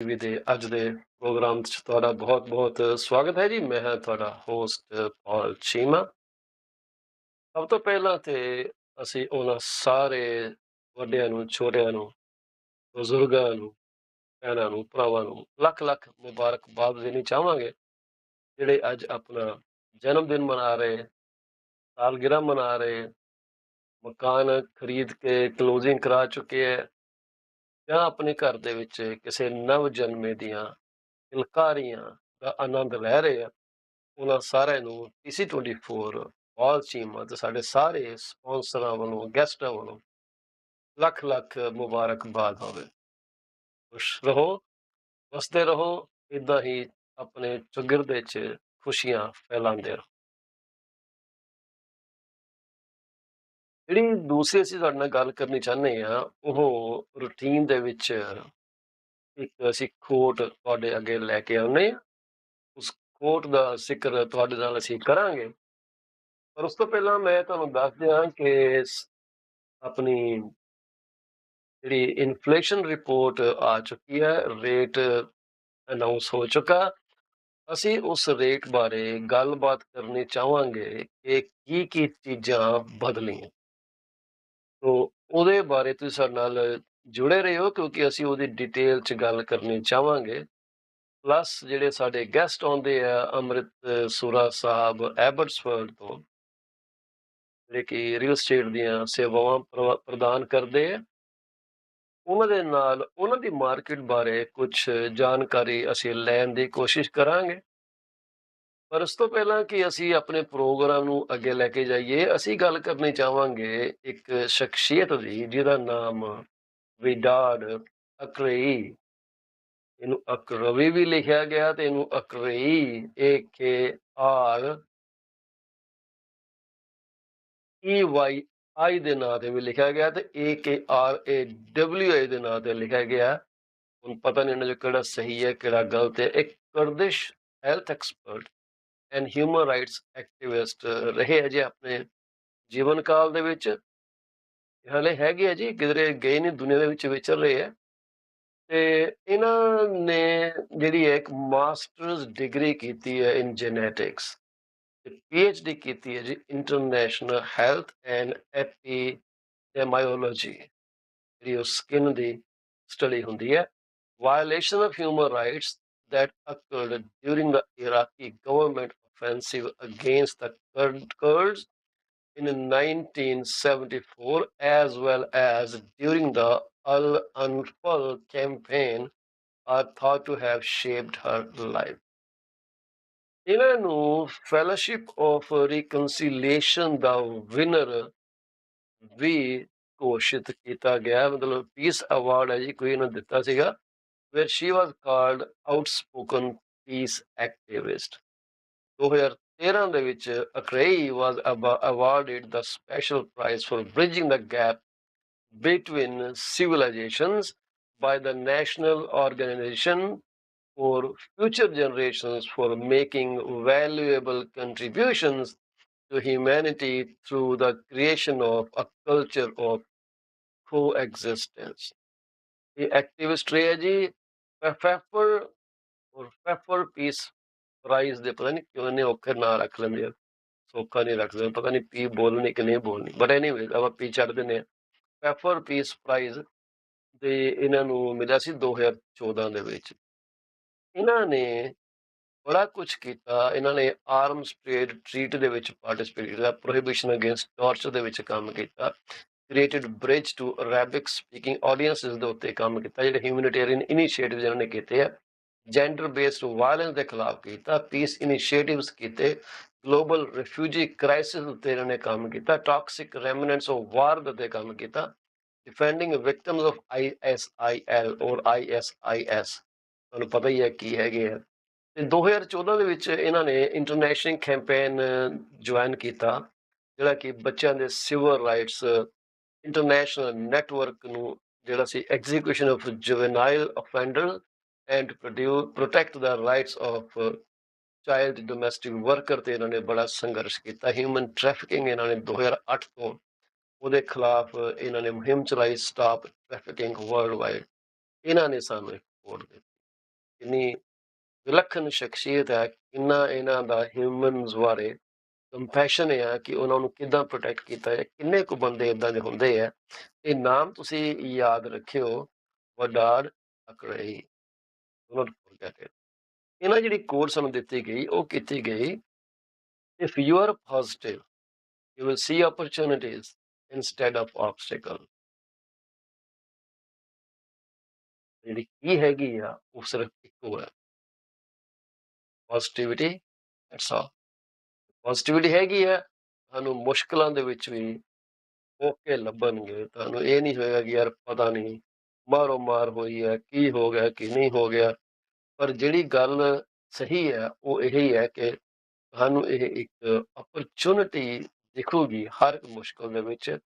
TV ਦੇ ਅੱਜ ਦੇ ਪ੍ਰੋਗਰਾਮ 'ਚ ਤੁਹਾਡਾ ਬਹੁਤ-ਬਹੁਤ ਸਵਾਗਤ ਹੈ ਜੀ। ਮੈਂ ਹਾਂ ਤੁਹਾਡਾ ਹੋਸਟ ਪੌਲ ਚੀਮਾ। ਸਭ ਤੋਂ ਪਹਿਲਾਂ ਤੇ ਅਸੀਂ ਉਹਨਾਂ ਸਾਰੇ ਵੱਡਿਆਂ ਨੂੰ, ਛੋਟਿਆਂ ਨੂੰ, ਬਜ਼ੁਰਗਾਂ ਨੂੰ, ਭੈਣਾਂ ਨੂੰ, ਭਰਾਵਾਂ ਨੂੰ ਲੱਖ-ਲੱਖ ਮੁਬਾਰਕਬਾਦ ਦੇਣੀ ਚਾਹਾਂਗੇ, ਜਿਹੜੇ ਅੱਜ ਆਪਣਾ ਜਨਮ ਦਿਨ ਮਨਾ ਰਹੇ, ਸਾਲਗਿਰਾ ਮਨਾ ਰਹੇ, ਮਕਾਨ ਖਰੀਦ ਕੇ ਕਲੋਜ਼ਿੰਗ ਕਰਾ ਚੁੱਕੇ ਹੈ, ਜਾਂ ਆਪਣੇ ਘਰ ਦੇ ਵਿੱਚ ਕਿਸੇ ਨਵ ਜਨਮੇ ਦੀਆਂ ਕਿਲਕਾਰੀਆਂ ਦਾ ਆਨੰਦ ਲੈ ਰਹੇ ਆ। ਉਹਨਾਂ ਸਾਰਿਆਂ ਨੂੰ TC24 ਪੌਲ ਚੀਮਾ ਤੇ ਸਾਡੇ ਸਾਰੇ ਸਪਾਂਸਰਾਂ ਵੱਲੋਂ, ਗੈਸਟਾਂ ਵੱਲੋਂ ਲੱਖ-ਲੱਖ ਮੁਬਾਰਕਬਾਦ ਹੋਵੇ। ਖੁਸ਼ ਰਹੋ, ਵਸਦੇ ਰਹੋ, ਏਦਾਂ ਹੀ ਆਪਣੇ ਚੁਗਿਰਦੇ 'ਚ ਖੁਸ਼ੀਆਂ ਫੈਲਾਉਂਦੇ ਰਹੋ। ਜਿਹੜੀ ਦੂਸਰੀ ਅਸੀਂ ਤੁਹਾਡੇ ਨਾਲ ਗੱਲ ਕਰਨੀ ਚਾਹੁੰਦੇ ਹਾਂ, ਉਹ ਰੂਟੀਨ ਦੇ ਵਿੱਚ ਇੱਕ ਅਸੀਂ ਕੋਟ ਤੁਹਾਡੇ ਅੱਗੇ ਲੈ ਕੇ ਆਉਂਦੇ ਹਾਂ। ਉਸ ਕੋਟ ਦਾ ਜ਼ਿਕਰ ਤੁਹਾਡੇ ਨਾਲ ਅਸੀਂ ਕਰਾਂਗੇ, ਪਰ ਉਸ ਤੋਂ ਪਹਿਲਾਂ ਮੈਂ ਤੁਹਾਨੂੰ ਦੱਸ ਦਿਆਂ ਕਿ ਆਪਣੀ ਜਿਹੜੀ ਇਨਫਲੇਸ਼ਨ ਰਿਪੋਰਟ ਆ ਚੁੱਕੀ ਹੈ, ਰੇਟ ਅਨਾਉਂਸ ਹੋ ਚੁੱਕਾ। ਅਸੀਂ ਉਸ ਰੇਟ ਬਾਰੇ ਗੱਲਬਾਤ ਕਰਨੀ ਚਾਹਾਂਗੇ ਕਿ ਕੀ ਚੀਜ਼ਾਂ ਬਦਲੀਆਂ। ਤੋ ਉਹਦੇ ਬਾਰੇ ਤੁਸੀਂ ਸਾਡੇ ਨਾਲ ਜੁੜੇ ਰਹੋ, ਕਿਉਂਕਿ ਅਸੀਂ ਉਹਦੀ ਡਿਟੇਲ 'ਚ ਗੱਲ ਕਰਨੀ ਚਾਹਾਂਗੇ। ਪਲੱਸ ਜਿਹੜੇ ਸਾਡੇ ਗੈਸਟ ਆਉਂਦੇ ਆ, ਅੰਮ੍ਰਿਤ ਸੁਰਾ ਸਾਹਿਬ ਐਬਟਸਫਰਡ ਤੋਂ, ਜਿਹੜੇ ਕਿ ਰੀਅਲ ਸਟੇਟ ਦੀਆਂ ਸੇਵਾਵਾਂ ਪ੍ਰਦਾਨ ਕਰਦੇ ਆ, ਉਹਨਾਂ ਦੇ ਨਾਲ ਉਹਨਾਂ ਦੀ ਮਾਰਕੀਟ ਬਾਰੇ ਕੁਝ ਜਾਣਕਾਰੀ ਅਸੀਂ ਲੈਣ ਦੀ ਕੋਸ਼ਿਸ਼ ਕਰਾਂਗੇ। ਪਰ ਉਸ ਤੋਂ ਪਹਿਲਾਂ ਕਿ ਅਸੀਂ ਆਪਣੇ ਪ੍ਰੋਗਰਾਮ ਨੂੰ ਅੱਗੇ ਲੈ ਕੇ ਜਾਈਏ, ਅਸੀਂ ਗੱਲ ਕਰਨੀ ਚਾਹਾਂਗੇ ਇੱਕ ਸ਼ਖਸੀਅਤ ਦੀ, ਜਿਹਦਾ ਨਾਮ ਵਿਡਾਡ ਅਕਰੇਈ, ਇਹਨੂੰ ਅਕਰਵੀ ਵੀ ਲਿਖਿਆ ਗਿਆ ਤੇ ਇਹਨੂੰ ਅਕਰੇਈ AKREYI ਦੇ ਨਾਂ ਤੇ ਵੀ ਲਿਖਿਆ ਗਿਆ ਤੇ AKRAWI ਦੇ ਨਾਂ ਤੇ ਲਿਖਿਆ ਗਿਆ। ਹੁਣ ਪਤਾ ਨਹੀਂ ਇਹਨਾਂ ਚ ਕਿਹੜਾ ਸਹੀ ਹੈ ਕਿਹੜਾ ਗਲਤ ਹੈ। ਇੱਕ Kurdish health expert and human rights activist ਰਹੇ ਅਜੇ ਆਪਣੇ ਜੀਵਨ ਕਾਲ ਦੇ ਵਿੱਚ। ਹਲੇ ਹੈਗੇ ਆ ਜੀ, ਕਿਧਰੇ ਗਏ ਨਹੀਂ, ਦੁਨੀਆ ਦੇ ਵਿੱਚ ਵਿਚਰ ਰਹੇ ਆ। ਤੇ ਇਹਨਾਂ ਨੇ ਜਿਹੜੀ ਹੈ ਇੱਕ ਮਾਸਟਰਸ ਡਿਗਰੀ ਕੀਤੀ ਹੈ ਇਨ ਜੈਨੇਟਿਕਸ, PhD ਕੀਤੀ ਹੈ ਜੀ ਇੰਟਰਨੈਸ਼ਨਲ ਹੈਲਥ ਐਂਡ ਐਪੀਡੈਮਾਇਓਲੋਜੀ, ਜਿਹੜੀ ਉਹ ਸਕਿਨ ਦੀ ਸਟੱਡੀ ਹੁੰਦੀ ਹੈ। Violation of human rights that occurred during the Iraqi government offensive against the Kurds in 1974, as well as during the Al-Anfal campaign, are thought to have shaped her life. ਇਹਨਾਂ ਨੂੰ fellowship of ਰਿਕਨਸੀਲੀਏਸ਼ਨ the winner ਵੀ ਘੋਸ਼ਿਤ ਕੀਤਾ ਗਿਆ, ਮਤਲਬ piece award ਹੈ ਜੀ, ਕੋਈ ਇਹਨਾਂ ਦਿੱਤਾ ਸੀਗਾ, where she was called outspoken peace activist. 2013 ਦੇ ਵਿੱਚ ਅਕਰੇਈ was awarded the special prize for bridging the gap between civilizations by the National Organization for Future Generations for making valuable contributions to humanity through the creation of a culture of coexistence. ਇਹ activist ਰਹੇ ਜੀ ਪੈਫਰ piece price ਦੇ, ਪਤਾ ਨਹੀਂ ਕਿਉਂ ਇਹਨੇ ਔਖੇ ਨਾਂ ਰੱਖ ਲੈਂਦੇ ਆ, ਸੌਖਾ ਨਹੀਂ ਰੱਖਦੇ, ਪਤਾ ਨਹੀਂ ਪੀ ਬੋਲਣੀ ਕਿ ਨਹੀਂ ਬੋਲਣੀ, ਬਟ ਐਨੀਵੇਜ਼ ਆਪਾਂ ਪੀ ਛੱਡ ਦਿੰਦੇ ਆ। ਪੈਫਰ ਪੀਸ ਪ੍ਰਾਈਜ਼ ਦੇ ਇਹਨਾਂ ਨੂੰ ਮਿਲਿਆ ਸੀ 2014 ਦੇ ਵਿੱਚ। ਇਹਨਾਂ ਨੇ ਬੜਾ ਕੁਝ ਕੀਤਾ। ਇਹਨਾਂ ਨੇ ਆਰਮਸ ਟ੍ਰੇਡ ਟ੍ਰੀਟ ਦੇ ਵਿੱਚ ਪਾਰਟਿਸਿਪੇਟ ਕੀਤਾ, ਪ੍ਰੋਹਿਬਿਸ਼ਨ ਅਗੇਂਸਟ ਟਾਰਚਰ ਦੇ ਵਿੱਚ ਕੰਮ ਕੀਤਾ, created bridge to Arabic speaking ਆਡੀਅੰਸਿਸ ਦੇ ਉੱਤੇ ਕੰਮ ਕੀਤਾ, ਜਿਹੜੇ ਹਿਊਮਨਿਟੇਰੀਅਨ ਇਨੀਸ਼ੀਏਟਿਵ ਇਹਨਾਂ ਨੇ ਕੀਤੇ ਆ, ਜੈਂਡਰ ਬੇਸਡ ਵਾਇਲੈਂਸ ਦੇ ਖਿਲਾਫ ਕੀਤਾ, ਪੀਸ ਇਨੀਸ਼ੀਏਟਿਵਸ ਕੀਤੇ, ਗਲੋਬਲ ਰਿਫਿਊਜੀ ਕ੍ਰਾਈਸਿਸ ਉੱਤੇ ਇਹਨਾਂ ਨੇ ਕੰਮ ਕੀਤਾ, ਟਾਕਸਿਕ ਰੈਮਨੈਂਟਸ ਆਫ ਵਾਰ ਦੇ ਉੱਤੇ ਕੰਮ ਕੀਤਾ, ਡਿਫੈਂਡਿੰਗ ਵਿਕਟਮਸ ਆਫ ISIL ਔਰ ISIS, ਤੁਹਾਨੂੰ ਪਤਾ ਹੀ ਹੈ ਕੀ ਹੈਗੇ ਆ। ਤੇ 2014 ਦੇ ਵਿੱਚ ਇਹਨਾਂ ਨੇ ਇੰਟਰਨੈਸ਼ਨਲ ਕੈਂਪੇਨ ਜੁਆਇਨ ਕੀਤਾ, ਜਿਹੜਾ ਕਿ ਬੱਚਿਆਂ ਦੇ ਸਿਵਲ ਰਾਈਟਸ ਇੰਟਰਨੈਸ਼ਨਲ ਨੈਟਵਰਕ ਨੂੰ, ਜਿਹੜਾ ਸੀ execution of juvenile offender and protect the rights of child domestic worker, ਤੇ ਇਹਨਾਂ ਨੇ ਬੜਾ ਸੰਘਰਸ਼ ਕੀਤਾ। ਹਿਊਮਨ ਟ੍ਰੈਫਿਕਿੰਗ ਇਹਨਾਂ ਨੇ 2008 ਤੋਂ ਉਹਦੇ ਖਿਲਾਫ ਇਹਨਾਂ ਨੇ ਮੁਹਿੰਮ ਚਲਾਈ, ਸਟਾਪ ਟ੍ਰੈਫਿਕਿੰਗ ਵਰਲਡ ਵਾਈਡ। ਇਹਨਾਂ ਨੇ ਸਾਨੂੰ ਇੱਕ ਰਿਪੋਰਟ ਦਿੱਤੀ। ਕਿੰਨੀ ਵਿਲੱਖਣ ਸ਼ਖਸੀਅਤ ਹੈ, ਕਿੰਨਾ ਇਹਨਾਂ ਦਾ ਹਿਊਮਨਸ ਬਾਰੇ ਕੰਪੈਸ਼ਨ ਆ ਕਿ ਉਹਨਾਂ ਨੂੰ ਕਿੱਦਾਂ ਪ੍ਰੋਟੈਕਟ ਕੀਤਾ ਹੈ। ਕਿੰਨੇ ਕੁ ਬੰਦੇ ਇਦਾਂ ਦੇ ਹੁੰਦੇ ਆ। ਇਹ ਨਾਮ ਤੁਸੀਂ ਯਾਦ ਰੱਖਿਓ, ਵਡਾਡ ਅਕੜਈ, ਡੋਨਟ ਫੋਰਗੇਟ ਇਟ। ਇਹਨਾਂ ਜਿਹੜੀ ਕੋਡ ਸਾਨੂੰ ਦਿੱਤੀ ਗਈ ਉਹ ਕੀਤੀ ਗਈ, if you are positive you will see opportunities instead of obstacle। ਜਿਹੜੀ ਕੀ ਹੈਗੀ ਆ ਉਹ ਸਿਰਫ ਇੱਕੋ ਹੈ, ਪੋਜ਼ਿਟਿਵਿਟੀ। That's all. ਪੋਜ਼ਿਟਿਵਿਟੀ ਹੈਗੀ ਆ, ਤੁਹਾਨੂੰ ਮੁਸ਼ਕਲਾਂ ਦੇ ਵਿੱਚ ਵੀ ਮੌਕੇ ਲੱਭਣਗੇ। ਤੁਹਾਨੂੰ ਇਹ ਨਹੀਂ ਹੋਏਗਾ ਕਿ ਯਾਰ ਪਤਾ ਨਹੀਂ ਮਾਰੋ ਮਾਰ ਹੋਈ ਹੈ, ਕੀ ਹੋ ਗਿਆ ਕੀ ਨਹੀਂ ਹੋ ਗਿਆ। ਪਰ ਜਿਹੜੀ ਗੱਲ ਸਹੀ ਹੈ ਉਹ ਇਹੀ ਹੈ ਕਿ ਤੁਹਾਨੂੰ ਇਹ ਇੱਕ ਅਪਰਚੁਨਿਟੀ ਦਿਖੂਗੀ ਹਰ ਇੱਕ ਮੁਸ਼ਕਲ ਦੇ ਵਿੱਚ।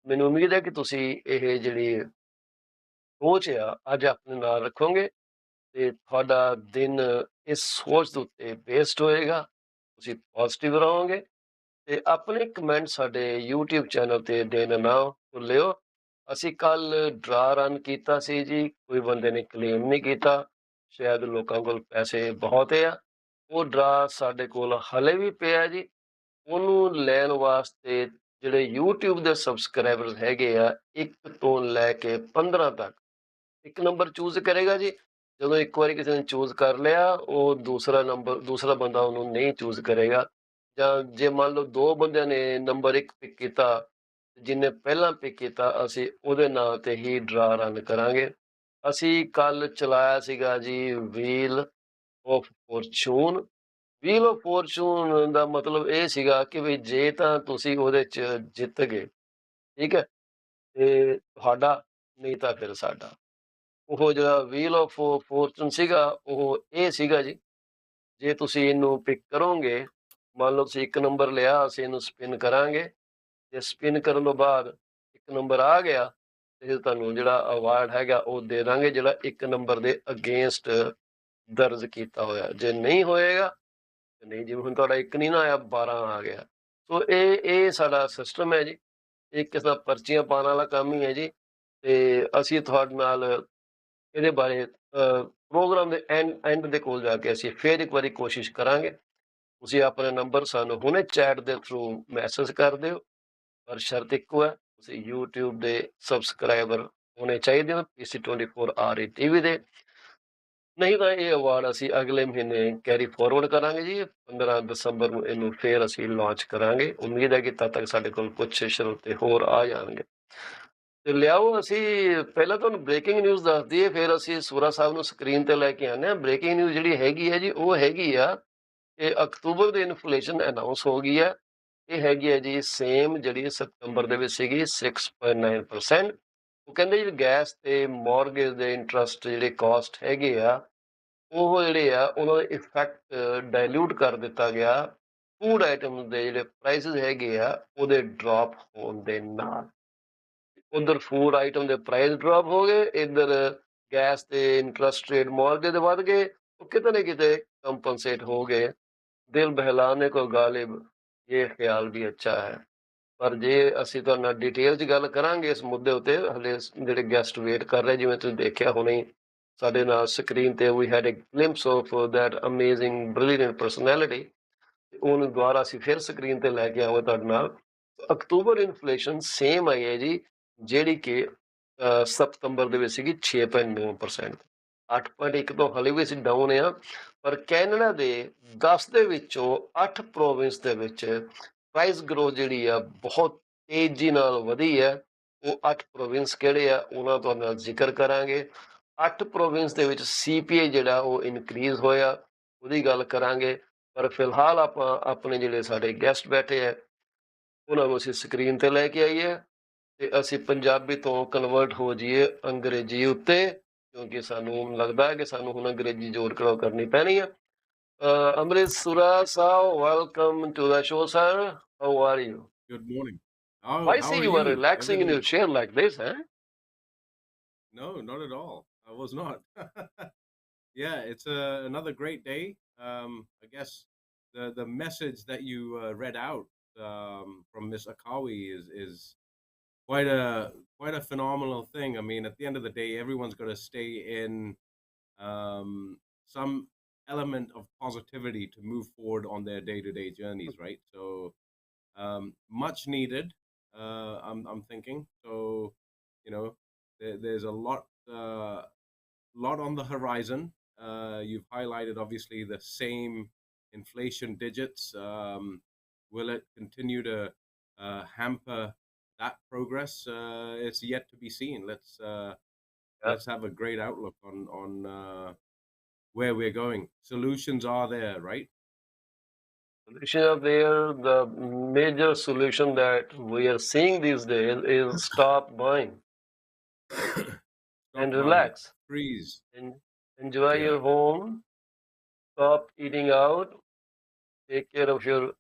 ਮੈਨੂੰ ਉਮੀਦ ਹੈ ਕਿ ਤੁਸੀਂ ਇਹ ਜਿਹੜੀ ਸੋਚ ਆ ਅੱਜ ਆਪਣੇ ਨਾਲ ਰੱਖੋਗੇ ਤੇ ਤੁਹਾਡਾ ਦਿਨ ਇਸ ਸੋਚ ਦੇ ਉੱਤੇ ਬੇਸਡ ਹੋਏਗਾ। ਤੁਸੀਂ ਪੋਜ਼ਿਟਿਵ ਰਹੋਗੇ ਤੇ ਆਪਣੇ ਕਮੈਂਟ ਸਾਡੇ YouTube ਚੈਨਲ ਤੇ ਦੇਣਾ ਨਾ ਭੁੱਲਿਓ। ਅਸੀਂ ਕੱਲ ਡਰਾ ਰਨ ਕੀਤਾ ਸੀ ਜੀ, ਕੋਈ ਬੰਦੇ ਨੇ ਕਲੇਮ ਨਹੀਂ ਕੀਤਾ, ਸ਼ਾਇਦ ਲੋਕਾਂ ਕੋਲ ਪੈਸੇ ਬਹੁਤ ਆ। ਉਹ ਡਰਾ ਸਾਡੇ ਕੋਲ ਹਲੇ ਵੀ ਪਿਆ ਜੀ। ਉਹਨੂੰ ਲੈਣ ਵਾਸਤੇ ਜਿਹੜੇ YouTube ਦੇ ਸਬਸਕ੍ਰਾਈਬਰਸ ਹੈਗੇ ਆ 1 ਤੋਂ ਲੈ ਕੇ 15 ਤੱਕ, ਇੱਕ ਨੰਬਰ ਚੂਜ਼ ਕਰੇਗਾ ਜੀ। ਜਦੋਂ ਇੱਕ ਵਾਰੀ ਕਿਸੇ ਨੇ ਚੂਜ਼ ਕਰ ਲਿਆ, ਉਹ ਦੂਸਰਾ ਬੰਦਾ ਉਹਨੂੰ ਨਹੀਂ ਚੂਜ਼ ਕਰੇਗਾ। ਜਾਂ ਜੇ ਮੰਨ ਲਓ 2 ਬੰਦਿਆਂ ਨੇ ਨੰਬਰ 1 ਪਿਕ ਕੀਤਾ, ਜਿਹਨੇ ਪਹਿਲਾਂ ਪਿਕ ਕੀਤਾ ਅਸੀਂ ਉਹਦੇ ਨਾਂ ਤੇ ਹੀ ਡਰਾ ਰਨ ਕਰਾਂਗੇ। ਅਸੀਂ ਕੱਲ ਚਲਾਇਆ ਸੀਗਾ ਜੀ wheel of fortune. Wheel of fortune ਦਾ ਮਤਲਬ ਇਹ ਸੀਗਾ ਕਿ ਵੀ ਜੇ ਤਾਂ ਤੁਸੀਂ ਉਹਦੇ 'ਚ ਜਿੱਤ ਗਏ, ਠੀਕ ਹੈ, ਤੇ ਤੁਹਾਡਾ, ਨਹੀਂ ਤਾਂ ਫਿਰ ਸਾਡਾ। ਉਹ ਜਿਹੜਾ ਵੀਲ ਆਫ ਫੋਰਚੂਨ ਸੀਗਾ ਉਹ ਇਹ ਸੀਗਾ ਜੀ, ਜੇ ਤੁਸੀਂ ਇਹਨੂੰ ਪਿਕ ਕਰੋਗੇ, ਮੰਨ ਲਓ ਤੁਸੀਂ 1 ਨੰਬਰ ਲਿਆ, ਅਸੀਂ ਇਹਨੂੰ ਸਪਿਨ ਕਰਾਂਗੇ ਤੇ ਸਪਿਨ ਕਰਨ ਤੋਂ ਬਾਅਦ 1 ਨੰਬਰ ਆ ਗਿਆ ਤੇ ਤੁਹਾਨੂੰ ਜਿਹੜਾ ਅਵਾਰਡ ਹੈਗਾ ਉਹ ਦੇ ਦਾਂਗੇ, ਜਿਹੜਾ 1 ਨੰਬਰ ਦੇ ਅਗੇਂਸਟ ਦਰਜ ਕੀਤਾ ਹੋਇਆ। ਜੇ ਨਹੀਂ ਹੋਏਗਾ ਤੇ ਨਹੀਂ, ਜਿਵੇਂ ਹੁਣ ਤੁਹਾਡਾ 1 ਨਹੀਂ ਨਾ ਆਇਆ, 12 ਆ ਗਿਆ। ਸੋ ਇਹ ਸਾਡਾ ਸਿਸਟਮ ਹੈ ਜੀ। ਇਹ ਕਿਸੇ ਦਾ ਪਰਚੀਆਂ ਪਾਉਣ ਵਾਲਾ ਕੰਮ ਹੀ ਹੈ ਜੀ। ਤੇ ਅਸੀਂ ਤੁਹਾਡੇ ਨਾਲ ਇਹਦੇ ਬਾਰੇ ਪ੍ਰੋਗਰਾਮ ਦੇ ਐਂਡ ਦੇ ਕੋਲ ਜਾ ਕੇ ਅਸੀਂ ਫੇਰ ਇੱਕ ਵਾਰੀ ਕੋਸ਼ਿਸ਼ ਕਰਾਂਗੇ। ਤੁਸੀਂ ਆਪਣੇ ਨੰਬਰ ਸਾਨੂੰ ਹੁਣੇ ਚੈਟ ਦੇ ਥਰੂ ਮੈਸੇਜ ਕਰ ਦਿਓ, ਪਰ ਸ਼ਰਤ ਇੱਕੋ ਹੈ, ਤੁਸੀਂ YouTube ਦੇ ਸਬਸਕ੍ਰਾਈਬਰ ਹੋਣੇ ਚਾਹੀਦੇ ਹੋ PC24 RETV ਦੇ। ਨਹੀਂ ਤਾਂ ਇਹ ਅਵਾਰਡ ਅਸੀਂ ਅਗਲੇ ਮਹੀਨੇ ਕੈਰੀ ਫਾਰਵਰਡ ਕਰਾਂਗੇ ਜੀ। 15 ਦਸੰਬਰ ਨੂੰ ਇਹਨੂੰ ਫੇਰ ਅਸੀਂ ਲਾਂਚ ਕਰਾਂਗੇ। ਉਮੀਦ ਹੈ ਕਿ ਤਦ ਤੱਕ ਸਾਡੇ ਕੋਲ ਕੁਝ ਸਰੋਤੇ ਹੋਰ ਆ ਜਾਣਗੇ। ਤੇ ਲਿਆਓ, ਅਸੀਂ ਪਹਿਲਾਂ ਤੁਹਾਨੂੰ ਬ੍ਰੇਕਿੰਗ ਨਿਊਜ਼ ਦੱਸ ਦਈਏ, ਫਿਰ ਅਸੀਂ ਸੂਰਾ ਸਾਹਿਬ ਨੂੰ ਸਕਰੀਨ ਤੇ ਲੈ ਕੇ ਆਉਂਦੇ ਹਾਂ। ਬ੍ਰੇਕਿੰਗ ਨਿਊਜ਼ ਜਿਹੜੀ ਹੈਗੀ ਹੈ ਜੀ, ਉਹ ਹੈਗੀ ਆ ਕਿ ਅਕਤੂਬਰ ਦੀ ਇਨਫਲੇਸ਼ਨ ਅਨਾਉਂਸ ਹੋ ਗਈ ਹੈ। ਇਹ ਹੈਗੀ ਹੈ ਜੀ ਸੇਮ ਜਿਹੜੀ ਸਤੰਬਰ ਦੇ ਵਿੱਚ ਸੀਗੀ 6.9%। ਉਹ ਕਹਿੰਦੇ ਜੀ ਗੈਸ ਤੇ ਮੌਰਗੇਜ ਦੇ ਇੰਟਰਸਟ ਜਿਹੜੇ ਕਾਸਟ ਹੈਗੇ ਆ, ਉਹ ਜਿਹੜੇ ਆ ਉਹਨਾਂ ਦਾ ਇਫੈਕਟ ਡਾਇਲੂਟ ਕਰ ਦਿੱਤਾ ਗਿਆ ਫੂਡ ਆਈਟਮ ਦੇ ਜਿਹੜੇ ਪ੍ਰਾਈਸਿਸ ਹੈਗੇ ਆ ਉਹਦੇ ਡ੍ਰੌਪ ਹੋਣ ਦੇ ਨਾਲ। ਉਧਰ ਫੂਡ ਆਈਟਮ ਦੇ ਪ੍ਰਾਈਸ ਡ੍ਰੌਪ ਹੋ ਗਏ, ਇੱਧਰ ਗੈਸ ਤੇ ਇੰਟਰਸਟ ਰੇਟ ਮੌਰਗੇਜ ਦੇ ਵੱਧ ਗਏ। ਉਹ ਕਿਤੇ ਨਾ ਕਿਤੇ ਕੰਪਨਸੇਟ ਹੋ ਗਏ। ਦਿਲ ਬਹਿਲਾਨੇ ਕੋ ਗਾਲਿਬ ਇਹ ਖਿਆਲ ਵੀ ਅੱਛਾ ਹੈ। ਪਰ ਜੇ ਅਸੀਂ ਤੁਹਾਡੇ ਨਾਲ ਡਿਟੇਲ 'ਚ ਗੱਲ ਕਰਾਂਗੇ ਇਸ ਮੁੱਦੇ ਉੱਤੇ, ਹਲੇ ਜਿਹੜੇ ਗੈਸਟ ਵੇਟ ਕਰ ਰਹੇ, ਜਿਵੇਂ ਤੁਸੀਂ ਦੇਖਿਆ ਹੁਣੇ ਸਾਡੇ ਨਾਲ ਸਕਰੀਨ ਤੇ we had a glimpse of that amazing brilliant personality. ਉਹਨੂੰ ਦੁਬਾਰਾ ਅਸੀਂ ਫਿਰ ਸਕਰੀਨ ਤੇ ਲੈ ਕੇ ਆਵਾਂਗੇ ਤੁਹਾਡੇ ਨਾਲ। ਅਕਤੂਬਰ ਇਨਫਲੇਸ਼ਨ ਸੇਮ ਆਈ ਹੈ ਜੀ, ਜਿਹੜੀ ਕਿ ਸਤੰਬਰ ਦੇ ਵਿੱਚ ਸੀਗੀ 6.9%। 8.1 ਤੋਂ ਹਲੇ ਵੀ ਅਸੀਂ ਡਾਊਨ ਆ। ਪਰ ਕੈਨੇਡਾ ਦੇ 10 ਦੇ ਵਿੱਚੋਂ 8 ਪ੍ਰੋਵਿੰਸ ਦੇ ਵਿੱਚ ਪ੍ਰਾਈਸ ਗਰੋਥ ਜਿਹੜੀ ਆ ਬਹੁਤ ਤੇਜ਼ੀ ਨਾਲ ਵਧੀ ਹੈ। ਉਹ 8 ਪ੍ਰੋਵਿੰਸ ਕਿਹੜੇ ਆ ਉਹਨਾਂ ਤੋਂ ਨਾਲ ਜ਼ਿਕਰ ਕਰਾਂਗੇ। 8 ਪ੍ਰੋਵਿੰਸ ਦੇ ਵਿੱਚ CPI ਜਿਹੜਾ ਉਹ ਇਨਕਰੀਜ਼ ਹੋਇਆ, ਉਹਦੀ ਗੱਲ ਕਰਾਂਗੇ। ਪਰ ਫਿਲਹਾਲ ਆਪਾਂ ਆਪਣੇ ਜਿਹੜੇ ਸਾਡੇ ਗੈਸਟ ਬੈਠੇ ਆ ਉਹਨਾਂ ਨੂੰ ਅਸੀਂ ਸਕਰੀਨ ਤੇ ਲੈ ਕੇ ਆਈਏ ਤੇ ਅਸੀਂ ਪੰਜਾਬੀ ਤੋਂ ਕਨਵਰਟ ਹੋ ਜਾਈਏ ਅੰਗਰੇਜ਼ੀ ਉੱਤੇ, ਕਿਉਂਕਿ ਸਾਨੂੰ ਲੱਗਦਾ ਹੈ ਕਿ ਸਾਨੂੰ ਹੁਣ ਅੰਗਰੇਜ਼ੀ ਜੋੜ ਕਰਾਓ ਕਰਨੀ ਪੈਣੀ ਹੈ। Amrit Sura, sir, welcome to the show, sir. How are you? Good morning. Why How see are you were you? relaxing in your Everything? chair like this, huh? No, not at all. I was not. Yeah, it's another great day. I guess the message that you read out from Miss Akawi is quite a phenomenal thing. I mean, at the end of the day, everyone's got to stay in some element of positivity to move forward on their day-to-day journeys, right? So much needed. I'm thinking. So there's a lot on the horizon. You've highlighted obviously the same inflation digits. Will it continue to hamper that progress? It's yet to be seen. Yeah. Let's have a great outlook on where we're going. Solutions are there, right? Solution are there. The major solution that we are seeing these days is stop buying Stop and buying, relax freeze. and enjoy Yeah. your home. Stop eating out. Take care of your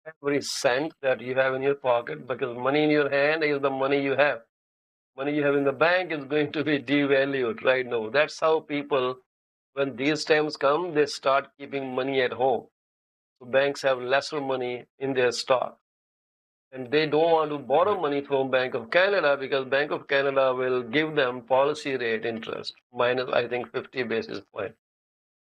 every cent that you have in your pocket, because money in your hand is the money you have. Money you have in the bank is going to be devalued right now. That's how people, when these times come, they start keeping money at home. So banks have lesser money in their stock. And they don't want to borrow Right. money from Bank of Canada, because Bank of Canada will give them policy rate interest minus, I think, 50 basis point.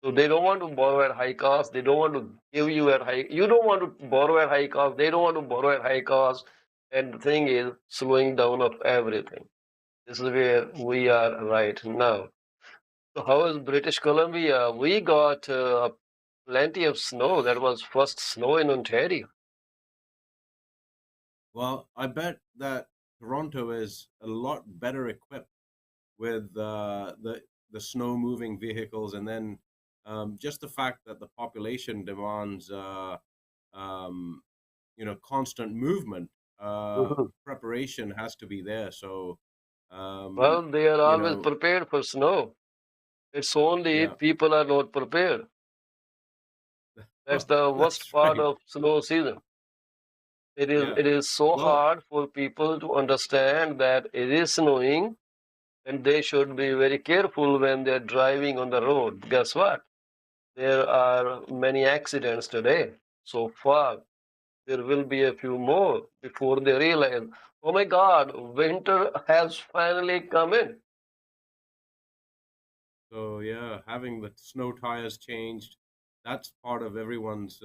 So they don't want to borrow at high cost. They don't want to give you at high. You don't want to borrow at high cost. They don't want to borrow at high cost. And the thing is, slowing down of everything. This is where we are right now. So how is British Columbia? We got plenty of snow. That was first snow in Ontario. Well, I bet that Toronto is a lot better equipped with the snow moving vehicles, and then just the fact that the population demands um, constant movement. Mhm. Preparation has to be there. So Well, um, they are you always know, prepared for snow. It's only yeah, people are not prepared. That's the worst that's part right. of snow season. It is Yeah. it is so Well, hard for people to understand that it is snowing, and they should be very careful when they're driving on the road. Guess what? There are many accidents today. So far, there will be a few more before they realize, oh my God, winter has finally come in. so yeah, having the snow tires changed, that's part of everyone's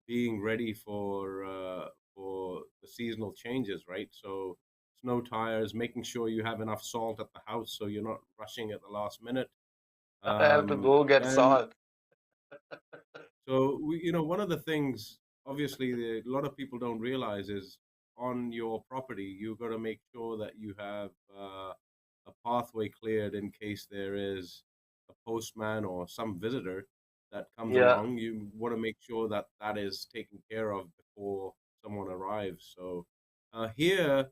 being ready for the seasonal changes, right? So snow tires, making sure you have enough salt at the house so you're not rushing at the last minute. I have to go get And salt. so one of the things, obviously, a lot of people don't realize is on your property, you've got to make sure that you have a pathway cleared in case there is a postman or some visitor that comes Yeah, along. You want to make sure that that is taken care of before someone arrives. So here,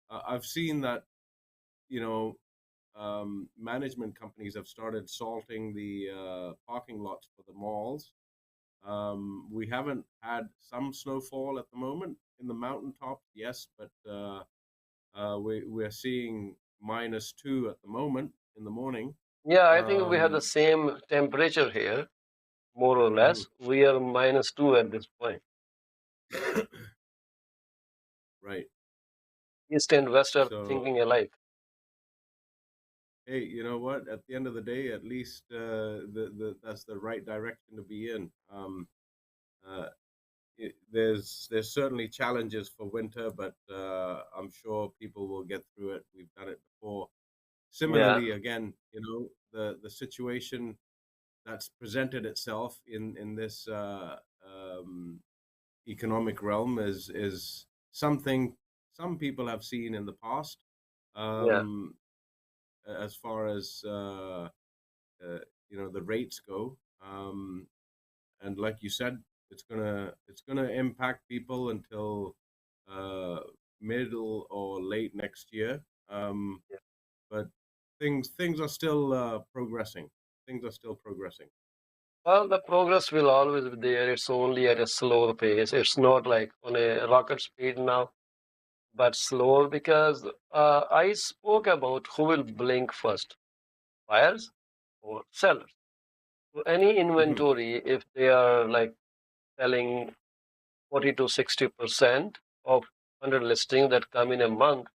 I've seen that you know management companies have started salting the parking lots for the malls. We haven't had some snowfall at the moment in the mountaintops, yes, but we're seeing -2 at the moment in the morning. yeah, I think we have the Um, same temperature here, more or mhm. less. We are -2 at this point. Right. East and West are So, thinking alike. hey, you know what? At the end of the day, at least the that's the right direction to be in. Uh, there's certainly challenges for winter, but I'm sure people will get through it. We've done it before. Yeah, Similarly, again, the situation that's presented itself in this economic realm is something some people have seen in the past, yeah. um, as far as uh, the rates go. And like you said, it's gonna impact people until uh, middle or late next year. But things are still progressing. Things are still progressing. Well, the progress will always be there. It's only at a slower pace. It's not like on a rocket speed now, but slower, because I spoke about who will blink first, buyers or sellers. So any Hmm. inventory, if they are like selling 40 to 60% of 100 listings that come in a month,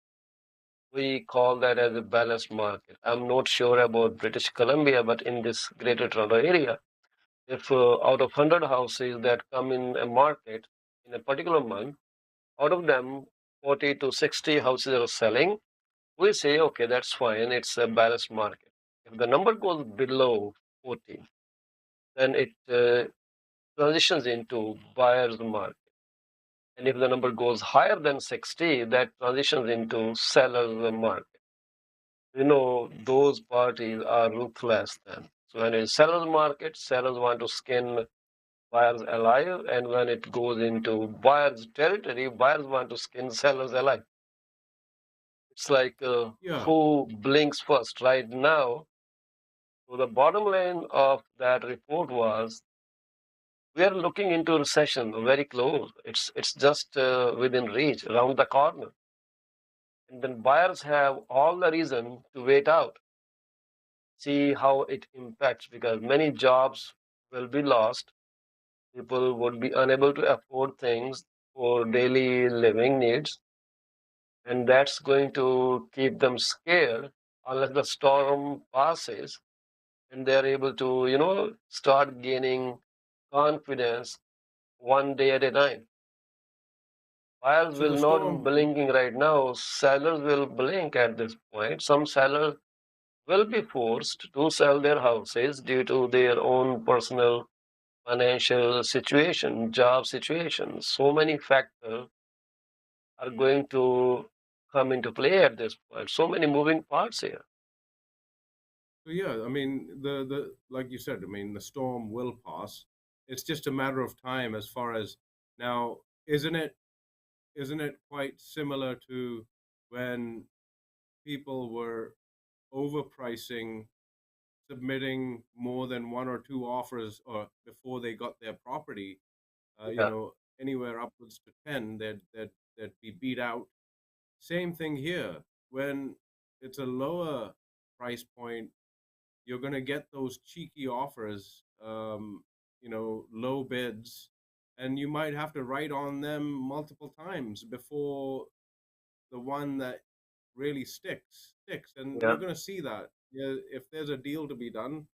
We call that as a balanced market. I'm not sure about British Columbia, but in this Greater Toronto area, if out of 100 houses that come in a market in a particular month, out of them 40 to 60 houses are selling, we say, okay, that's fine, it's a balanced market. If the number goes below 40, then it transitions into buyer's market. And if the number goes higher than 60, that transitions into seller's market. Those parties are ruthless then. So when it's seller's market, sellers want to skin buyers alive, and when it goes into buyer's territory, buyers want to skin sellers alive. It's like Yeah. who blinks first right now. So the bottom line of that report was we are looking into recession very close. It's just within reach, around the corner. And then buyers have all the reason to wait out, see how it impacts, because many jobs will be lost. People would be unable to afford things for daily living needs, and that's going to keep them scared unless the storm passes and they're able to, start gaining confidence one day at a time. Buyers So will the not be storm, blinking right now. Sellers will blink at this point. Some sellers will be forced to sell their houses due to their own personal financial situation, job situation. So many factors are going to come into play at this point. So many moving parts here. so yeah, I mean the like you said, I mean the storm will pass. It's just a matter of time as far as now, isn't it quite similar to when people were overpricing, submitting more than one or two offers or before they got their property, Yeah, anywhere upwards to 10, they'd be beat out. Same thing here. When it's a lower price point, you're going to get those cheeky offers, low bids, and you might have to write on them multiple times before the one that really sticks. And yeah, you're going to see that. Yeah, if there's a deal to be done,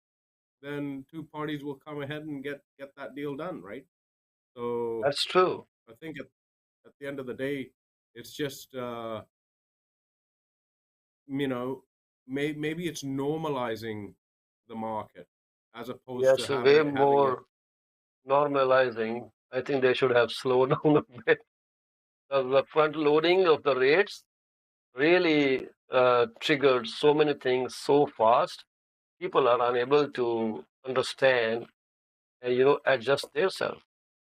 then two parties will come ahead and get that deal done, right? So that's true. I think at the end of the day, it's just you know maybe it's normalizing the market as opposed to Yes, way having it. more normalizing. I think they should have slowed down a bit. The front loading of the rates really triggered so many things so fast. People are unable to understand and adjust themselves.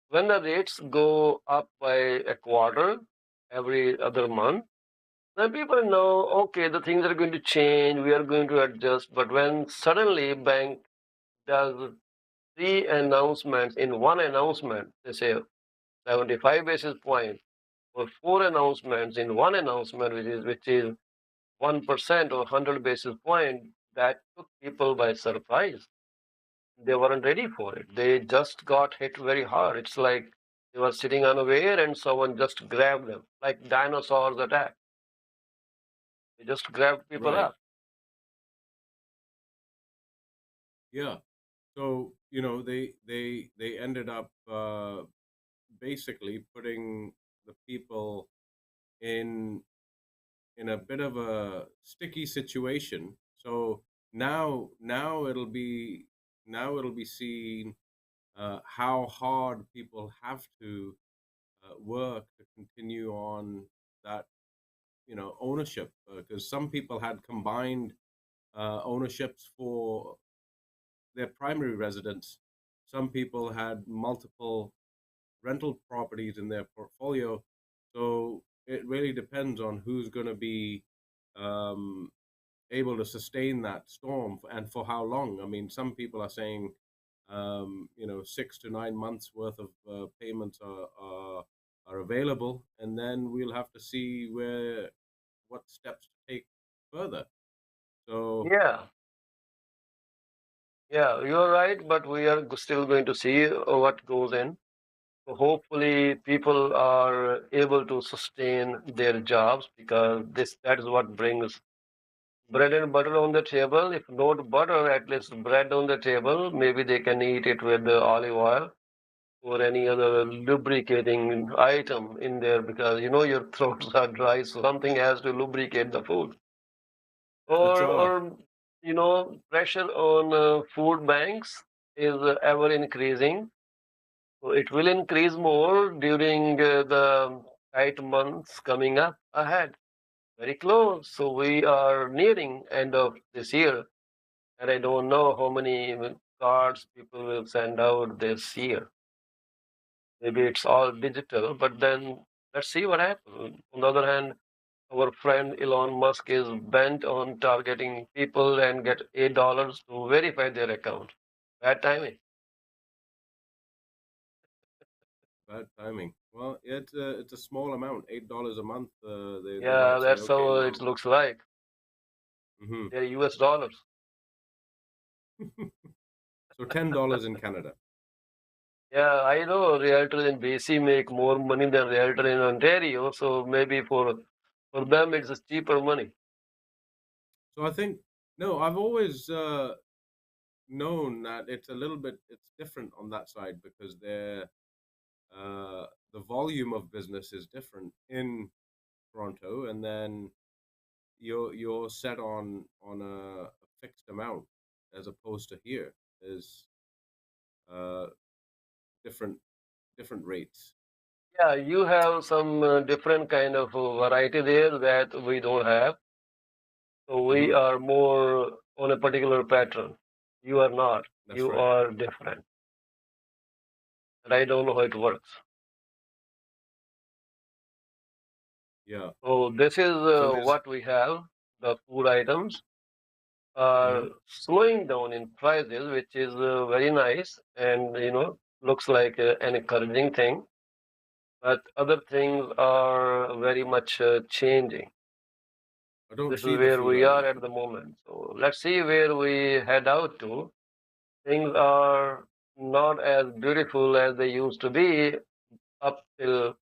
When the rates go up by a quarter every other month, then people know, okay, the things are going to change, we are going to adjust. But when suddenly bank does three announcements in one announcement, they say 75 basis point, or four announcements in one announcement, which is 1% or 100 basis point, that took people by surprise. They weren't ready for it. They just got hit very hard. It's like they were sitting unaware and someone just grabbed them, like dinosaurs attack. They just grabbed people Right. up. Yeah. So they ended up basically putting the people in a bit of a sticky situation. So now it'll be seen how hard people have to work to continue on that ownership, because some people had combined ownerships for their primary residence. Some people had multiple rental properties in their portfolio. So it really depends on who's going to be um, able to sustain that storm and for how long. I mean, some people are saying, 6 to 9 months worth of payments are available, and then we'll have to see what steps to take further. So Yeah, yeah, you're right, but we are still going to see what goes in. So hopefully people are able to sustain their jobs because that is what brings bread and butter on the table. If not butter, at least bread on the table. Maybe they can eat it with the olive oil or any other lubricating item in there because you know your throats are dry, so something has to lubricate the food. That's Or, right. or you know, pressure on food banks is ever increasing. So it will increase more during the tight months coming up ahead. Very close. So we are nearing end of this year, and I don't know how many cards people will send out this year. Maybe it's all digital, but then let's see what happens. On the other hand, our friend Elon Musk is bent on targeting people and get $8 to verify their account. Bad timing. Bad timing. Well, it's a small amount, $8 a month. They Yeah, might say, that's okay, how no. it looks like. Hmm. They're US dollars. So $10 in Canada. Yeah, I know realtors in BC make more money than realtor in Ontario, so maybe for them it's just cheaper money. So I think no, I've always known that it's different on that side because the volume of business is different in Toronto, and then you're set on a fixed amount as opposed to here. There's uh, different different rates. Yeah, you have some different kind of variety there that we don't have. So we Hmm. are more on a particular pattern. You are not. That's You right. are different. And I don't know how it works. Yeah. So this is So there's. what we have. The food items are Hmm. slowing down in prices, which is very nice and you know looks like an encouraging thing. But other things are very much changing. I don't This is see the where food we are items. at the moment. So let's see where we head out to. Things are not as beautiful as they used to be up till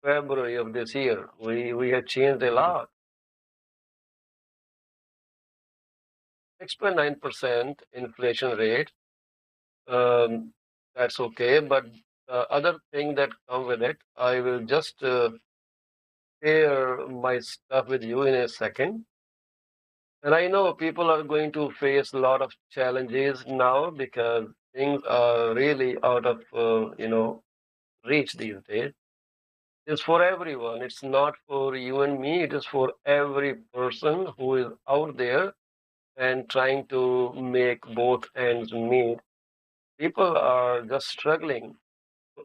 February of this year. We have changed a Hmm. lot. 6.9% inflation rate. Um, that's okay, but the other thing that come with it, I will just share my stuff with you in a second. And I know people are going to face a lot of challenges now because things are really out of reach these days. It's for everyone. It's not for you and me. It is for every person who is out there and trying to make both ends meet. People are just struggling.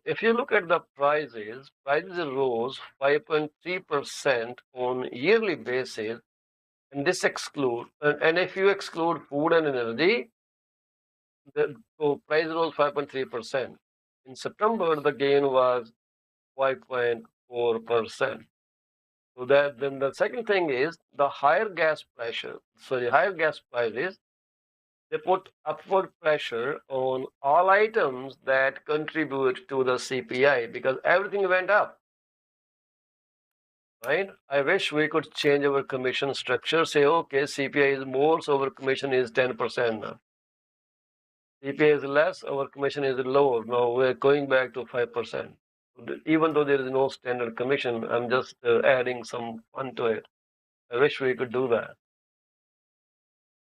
If you look at the prices rose 5.3% on yearly basis, and this exclude and if you exclude food and energy, so price rose 5.3%. In September, the gain was 5.4%. So that then the second thing is the higher gas prices, they put upward pressure on all items that contribute to the CPI because everything went up, right? I wish we could change our commission structure, say, okay, CPI is more, so our commission is 10% now. CPI is less, our commission is lower. Now we're going back to 5%. Even though there is no standard commission, I'm just adding some fun to it. I wish we could do that.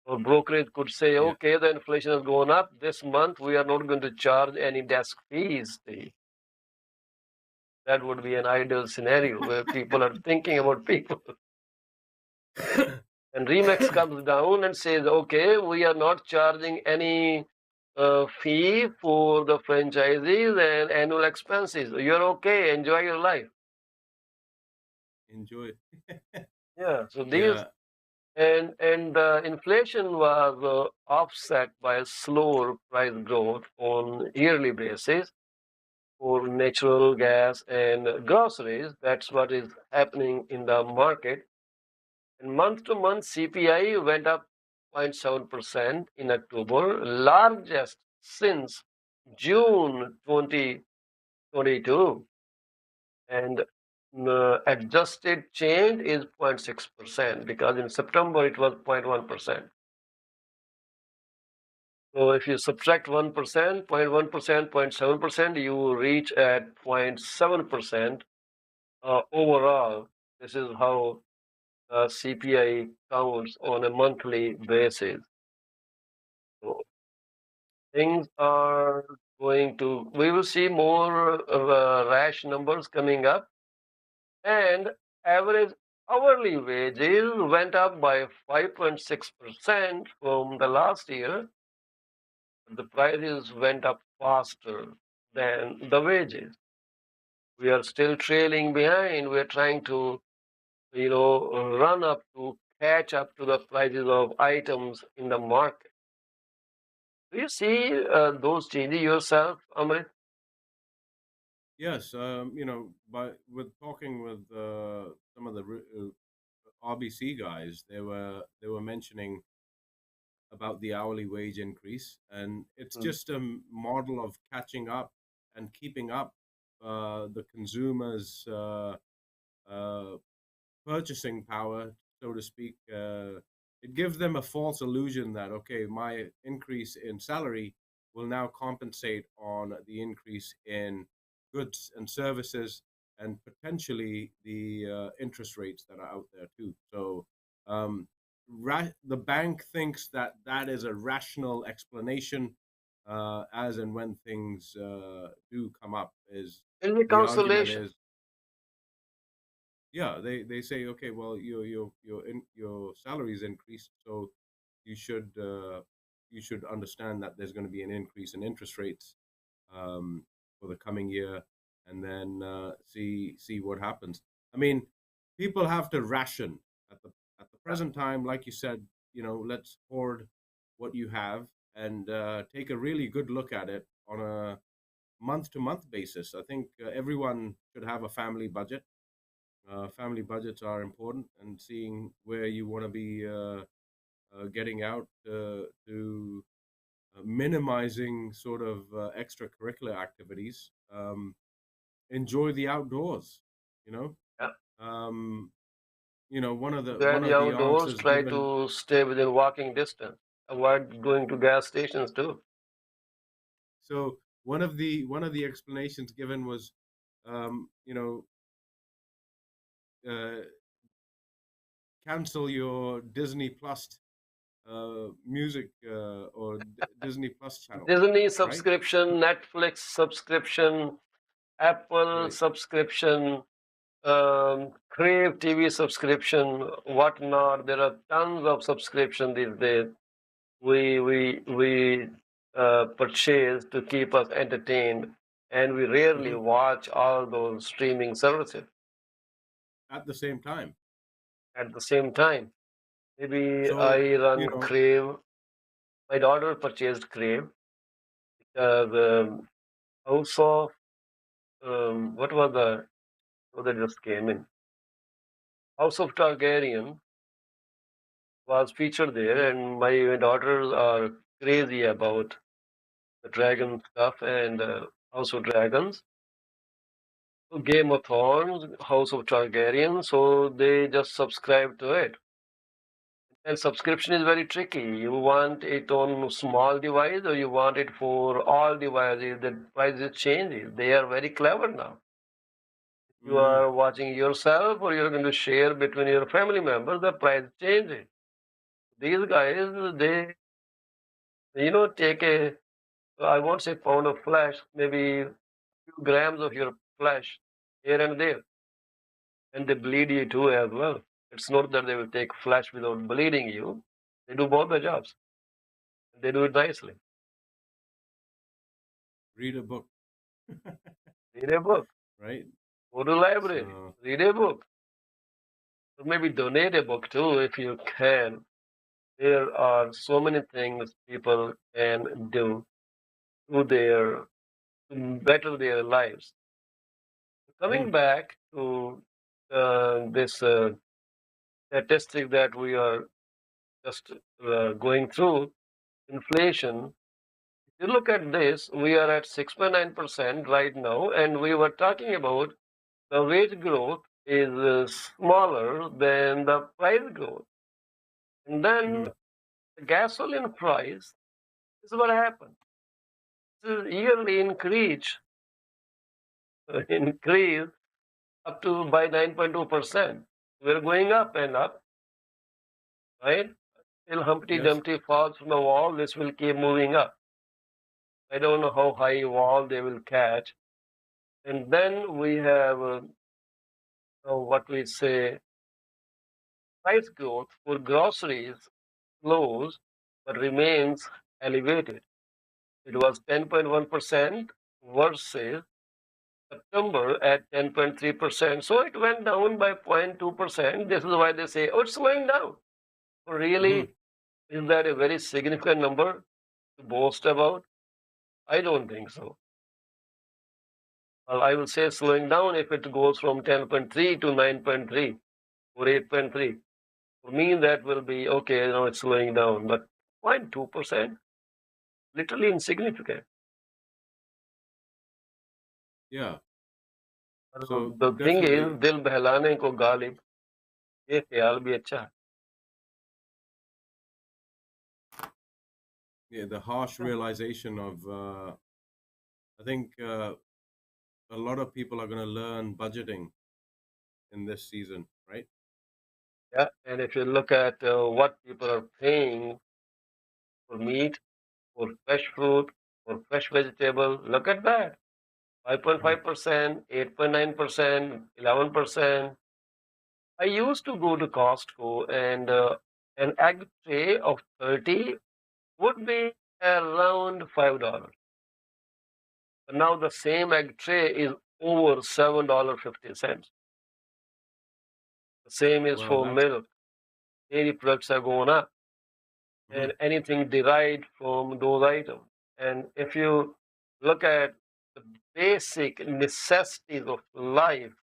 Or brokerage could say, Yeah. okay, the inflation has gone up this month. We are not going to charge any desk fees. That would be an ideal scenario where people are thinking about people. And Remax comes down and says, okay, we are not charging any fee for the franchisees and annual expenses. You're okay. Enjoy your life. Enjoy. Yeah. So these Yeah. and the inflation was offset by a slower price growth on yearly basis for natural gas and groceries. That's what is happening in the market. And month to month, CPI went up 0.7% in October, largest since June 2022. 22, and adjusted change is 0.6% because in September it was 0.1%. So if you subtract 1%, 0.1%, 0.7%, you reach at 0.7% overall. This is how CPI counts on a monthly basis. So things are we will see more rash numbers coming up, and average hourly wages went up by 5.6% from the last year. The prices went up faster than the wages. We are still trailing behind. We are trying to, run up to catch up to the prices of items in the market. Do you see those changes yourself, Amrit? Yes, with talking with some of the RBC guys, they were mentioning about the hourly wage increase, and it's Mm. just a model of catching up and keeping up the consumers' uh, purchasing power, so to speak. It gives them a false illusion that, okay, my increase in salary will now compensate on the increase in goods and services and potentially the interest rates that are out there too. So um, the bank thinks that that is a rational explanation as and when things do come up. Is It's a the argument consolation. is, yeah, they say, okay, well, your salary is increased, so you should uh, you should understand that there's going to be an increase in interest rates um, for the coming year, and then see what happens. I mean, people have to ration at the present time, like you said. Let's hoard what you have and take a really good look at it on a month to month basis. I think everyone should have a family budget. Family budgets are important, and seeing where you want to be getting out to minimizing sort of extracurricular activities. Enjoy the outdoors. You know, Yeah. um, one of the Enjoy one the of the outdoors. answers Try given. to stay within walking distance. Avoid going to gas stations too. So one of the explanations given was, um, you know, uh, cancel your Disney Plus music or Disney Plus channel, Disney right? subscription, Netflix subscription, Apple Right. subscription, Crave TV subscription, whatnot. There are tons of subscription these days. We purchase to keep us entertained, and we rarely Hmm. watch all those streaming services At the same time. at the same time. Maybe So, I run Crave. My daughter purchased Crave because House of what was the what that just came in? House of Targaryen was featured there, yeah, and my daughters are crazy about the dragon stuff and House of Dragons, Game of Thrones, House of Targaryen, so they just subscribe to it. And subscription is very tricky. You want it on small device or you want it for all devices. The prices changes. They are very clever now. You mm, are watching yourself or you're going to share between your family members, the price changes. These guys, they, take I won't say pound of flesh, maybe few grams of your flesh here and there, and they bleed you too as well. It's not that they will take flesh without bleeding you. They do both the jobs. They do it nicely. read a book, Read a book, right? go to library, So, read a book, or maybe donate a book too if you can. There are so many things people can do to to better their lives. mm, Coming back to this statistic that we are just going through, inflation. You look at this, we are at 6.9% right now, and we were talking about the wage growth is smaller than the price growth. And then Hmm. the gasoline price is what happened. This is yearly increase up to by 9.2%. We're going up and up, right? Till Humpty Yes. Dumpty falls from the wall, this will keep moving up. I don't know how high wall they will catch. And then we have what we say price growth for groceries slows but remains elevated. It was 10.1% versus September at 10.3%. So it went down by 0.2%. This is why they say, oh, it's slowing down. Hmm. Really, is that a very significant number to boast about? I don't think so. Well, I will say slowing down if it goes from 10.3 to 9.3 or 8.3. For me, that will be okay, it's slowing down, but 0.2%, literally insignificant. Yeah. और So the thing is, definitely, दिल बहलाने को गालिब, ये ख्याल भी अच्छा है. yeah, the harsh realization of I think a lot of people are going to learn budgeting in this season, right? Yeah, and if you look at what people are paying for meat, for fresh fruit, for fresh vegetable, look at that. Hmm. 5.5%, 8.9%, 11%. I used to go to Costco and an egg tray of 30 would be around $5. But now the same egg tray is over $7.50. The same is Well, for that's milk. Dairy products are going up mhm. and anything derived from those items. And if you look at the basic necessities of life,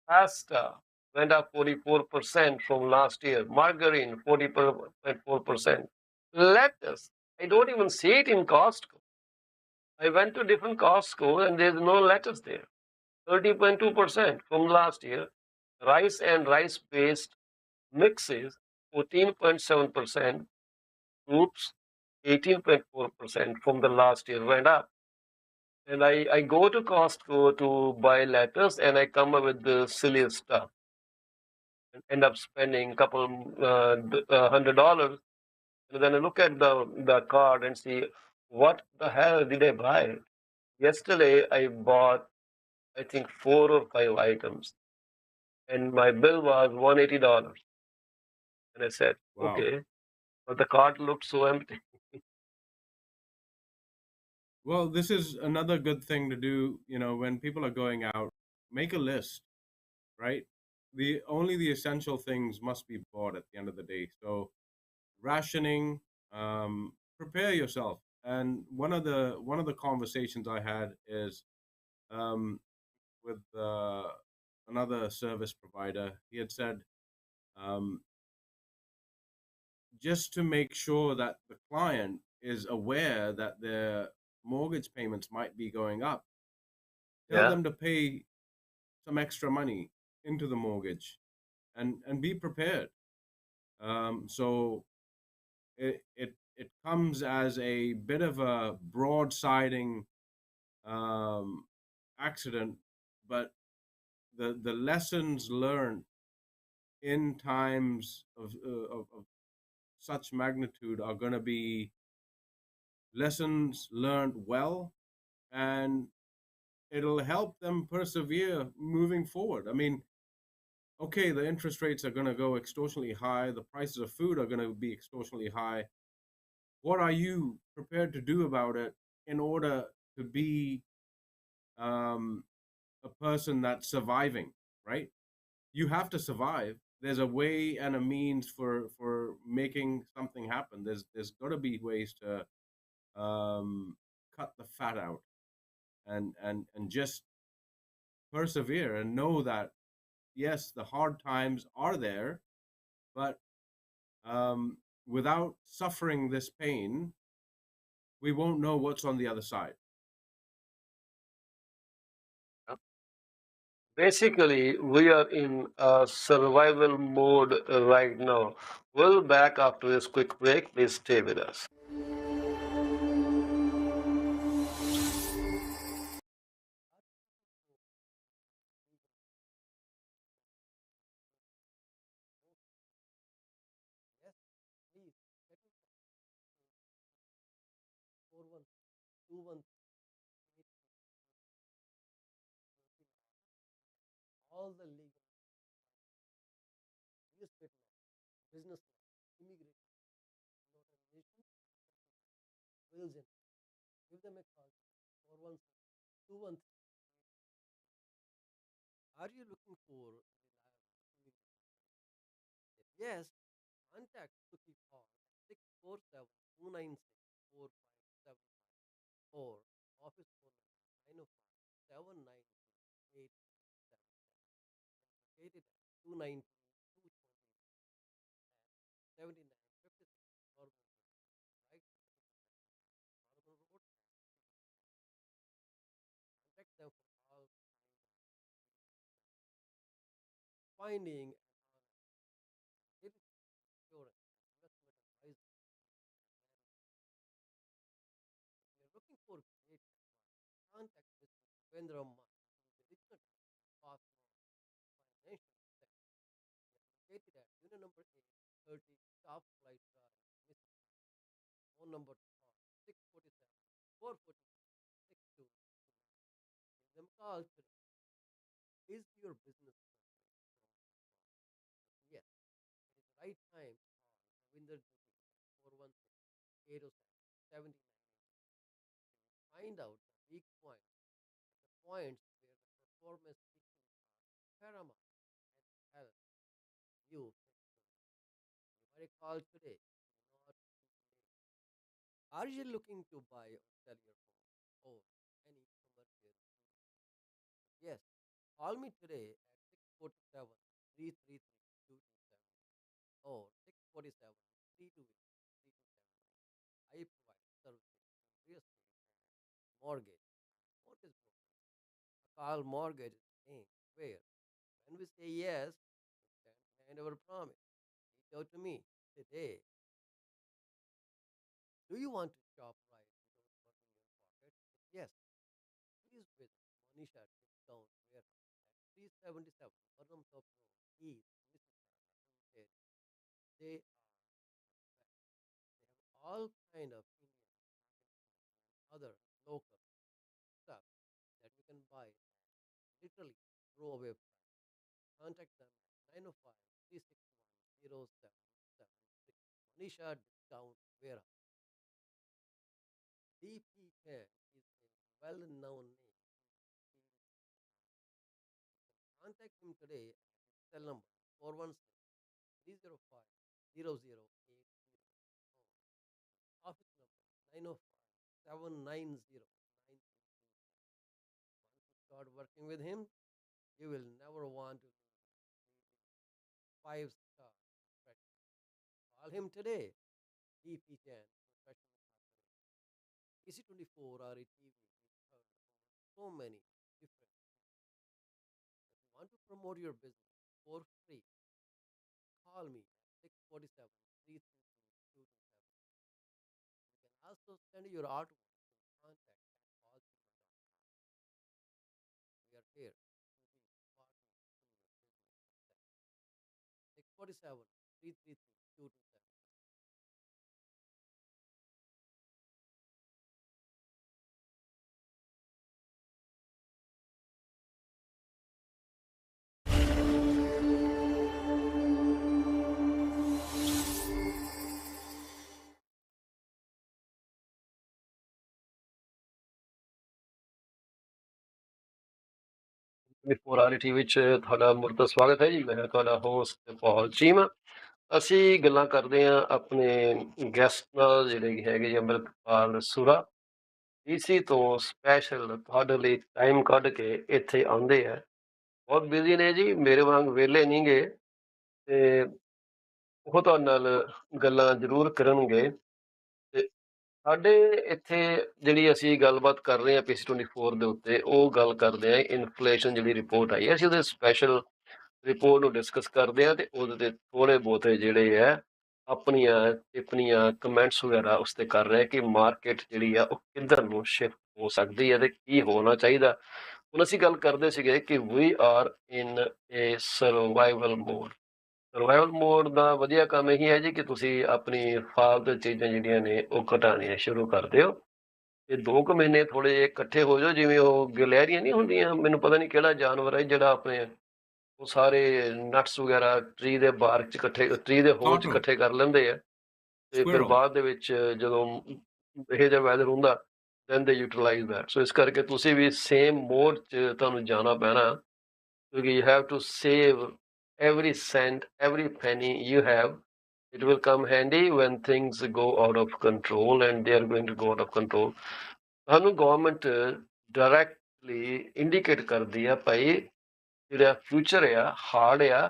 pasta went up 44% from last year, margarine 40.4%, lettuce, I don't even see it in Costco. I went to different Costco and there's no lettuce there. 30.2% from last year. Rice and rice based mixes 14.7%. Oops, 18.4% from the last year went up. And I go to Costco to buy lettuce and I come up with the silliest stuff and end up spending a couple $100. And then I look at the card and see what the hell did I buy? Yesterday I bought I think 4 or 5 items and my bill was $180. And I said, Wow. okay, but the cart looked so empty. Well, this is another good thing to do, when people are going out, make a list, right? The only the essential things must be bought at the end of the day. So rationing, prepare yourself. And one of the conversations I had is um, with another service provider. He had said, um, just to make sure that the client is aware that their mortgage payments might be going up, tell Yeah, them to pay some extra money into the mortgage and be prepared. So it comes as a bit of a broadsiding um, accident, but the lessons learned in times of such magnitude are going to be lessons learned well, and it'll help them persevere moving forward. I mean, okay, the interest rates are going to go extortionately high, the prices of food are going to be extortionately high. What are you prepared to do about it in order to be um, a person that's surviving, right? You have to survive. There's a way and a means for making something happen. There's got to be ways to cut the fat out and just persevere and know that yes, the hard times are there, but without suffering this pain, we won't know what's on the other side. Basically, we are in a survival mode right now. We'll be back after this quick break. Please stay with us. Yes, please get in touch. 4121 all the legal newspaper law, business law, immigration, notarization, wills in. Give them a call. 416 Are you looking for reliable immigration? Yes, contact Suki Paul at 647 296 or office phone number 905 located at 292 7956 Normal right Normal Road. Contact them for all finding an honest insurance investment advisor. If you're looking for great advice, contact Mr. Devendra Mann, who is the original past financial sector. Located at unit number 830 Staff Flight Drive, Mississippi. Phone number to call 647 446 Give them a call today. Is your business Yes, it is the right time to call Ravinder Jyoti at 416 Find out the weak points, the points where the performance issues are paramount and help you fix them. Give her a call today. Do not too late. Are you looking to buy or sell your home or any commercial? Yes, call me today at 647 333 or 647 328 I provide services in real estate and mortgage. Mortgage broker. A call mortgage is paying where when we say yes, we stand behind our promise. Reach out to me today. Do you want to shop right without burning your pocket? Yes. Please visit Monisha Discount Warehouse at 377 Burnham Top Road, East Mississauga, Ontario. They are the best. They have all kind of Indian, Pakistani, and other local stuff that you can buy at literally throwaway price. Contact them at 905 361 0776. Monisha Discount Warehouse. DP Chen is a well-known name in the field of accounting. Contact him today at his cell number 416 305 or office number 905 790 Once you start working with him, you will never want to leave him. He is 5-star professional. Call him today. DP Chan, professional corporation. EC24 or a TV is heard over so many different channels. If you want to promote your business for free, call me at 647 333 You can also send your artwork to contact at paulcheema.com. We are here to be a partner in your business success. 647 333 reality ਵਿੱਚ ਤੁਹਾਡਾ ਮੁਰਦਾ ਸਵਾਗਤ ਹੈ ਜੀ। ਮੈਂ ਤੁਹਾਡਾ host ਪਾਲ ਚੀਮਾ। ਅਸੀਂ ਗੱਲਾਂ ਕਰਦੇ ਹਾਂ ਆਪਣੇ ਗੈਸਟ ਨਾਲ ਜਿਹੜੇ ਹੈਗੇ ਜੀ ਅੰਮ੍ਰਿਤਪਾਲ ਸੁਰਾ ਡੀਸੀ ਤੋਂ ਸਪੈਸ਼ਲ ਤੁਹਾਡੇ ਲਈ ਟਾਈਮ ਕੱਢ ਕੇ ਇੱਥੇ ਆਉਂਦੇ ਆ। ਬਹੁਤ ਬਿਜ਼ੀ ਨੇ ਜੀ, ਮੇਰੇ ਵਾਂਗ ਵਿਹਲੇ ਨਹੀਂ ਗੇ ਤੇ ਉਹ ਤੁਹਾਡੇ ਨਾਲ ਗੱਲਾਂ ਜ਼ਰੂਰ ਕਰਨਗੇ ਤੇ ਸਾਡੇ ਇੱਥੇ ਜਿਹੜੀ ਅਸੀਂ ਗੱਲਬਾਤ ਕਰ ਰਹੇ ਹਾਂ ਪੀਸੀ 24 ਦੇ ਉੱਤੇ, ਉਹ ਗੱਲ ਕਰਦੇ ਆ ਇਨਫਲੇਸ਼ਨ ਜਿਹੜੀ ਰਿਪੋਰਟ ਆਈ ਹੈ। ਅਸੀਂ ਉਹਦੇ ਸਪੈਸ਼ਲ ਰਿਪੋਰਟ ਨੂੰ ਡਿਸਕਸ ਕਰਦੇ ਆ ਤੇ ਉਹਦੇ ਤੇ ਥੋੜੇ ਬਹੁਤੇ ਜਿਹੜੇ ਆ ਆਪਣੀਆਂ ਟਿੱਪਣੀਆਂ ਕਮੈਂਟਸ ਵਗੈਰਾ ਉਸ ਤੇ ਕਰ ਰਹੇ ਕਿ ਮਾਰਕੀਟ ਜਿਹੜੀ ਆ ਉਹ ਕਿੱਧਰ ਨੂੰ ਸ਼ਿਫਟ ਹੋ ਸਕਦੀ ਹੈ ਤੇ ਕੀ ਹੋਣਾ ਚਾਹੀਦਾ। ਹੁਣ ਅਸੀਂ ਗੱਲ ਕਰਦੇ ਸੀਗੇ ਕਿ we are in a survival mode. Survival mode ਦਾ ਵਧੀਆ ਕੰਮ ਇਹੀ ਹੈ ਜੀ ਕਿ ਤੁਸੀਂ ਆਪਣੀ ਫਾਲਤੂ ਚੀਜ਼ਾਂ ਜਿਹੜੀਆਂ ਨੇ ਉਹ ਘਟਾਉਣੀਆਂ ਸ਼ੁਰੂ ਕਰ ਦਿਓ। ਇਹ 2 ਕੁ ਮਹੀਨੇ ਥੋੜੇ ਜਿਹੇ ਇਕੱਠੇ ਹੋ ਜਾਓ, ਜਿਵੇਂ ਉਹ ਗਲਹਿਰੀਆਂ ਨਹੀਂ ਹੁੰਦੀਆਂ, ਮੈਨੂੰ ਪਤਾ ਨਹੀਂ ਕਿਹੜਾ ਜਾਨਵਰ ਹੈ ਜਿਹੜਾ ਆਪਣੇ ਉਹ ਸਾਰੇ ਨਟਸ ਵਗੈਰਾ ਟਰੀ ਦੇ ਬਾਰਕ 'ਚ ਇਕੱਠੇ, ਟਰੀ ਦੇ ਹੋਲ 'ਚ Cotton, ਇਕੱਠੇ ਕਰ ਲੈਂਦੇ ਆ ਤੇ ਫਿਰ squirrel. ਬਾਅਦ ਦੇ ਵਿੱਚ ਜਦੋਂ ਇਹ ਜਿਹਾ ਵੈਦਰ ਹੁੰਦਾ ਦੈਨ ਦੇ ਯੂਟਿਲਾਈਜ਼ ਦੈਟ। ਸੋ ਇਸ ਕਰਕੇ ਤੁਸੀਂ ਵੀ ਸੇਮ ਮੋਡ 'ਚ ਤੁਹਾਨੂੰ ਜਾਣਾ ਪੈਣਾ, ਕਿਉਂਕਿ you have to save every cent, every penny you have. It will come handy when things go out of control, and they are going to go out of control. ਤੁਹਾਨੂੰ government directly indicate ਕਰਦੀ ਆ ਭਾਈ ਜਿਹੜਾ future ਆ hard ਆ,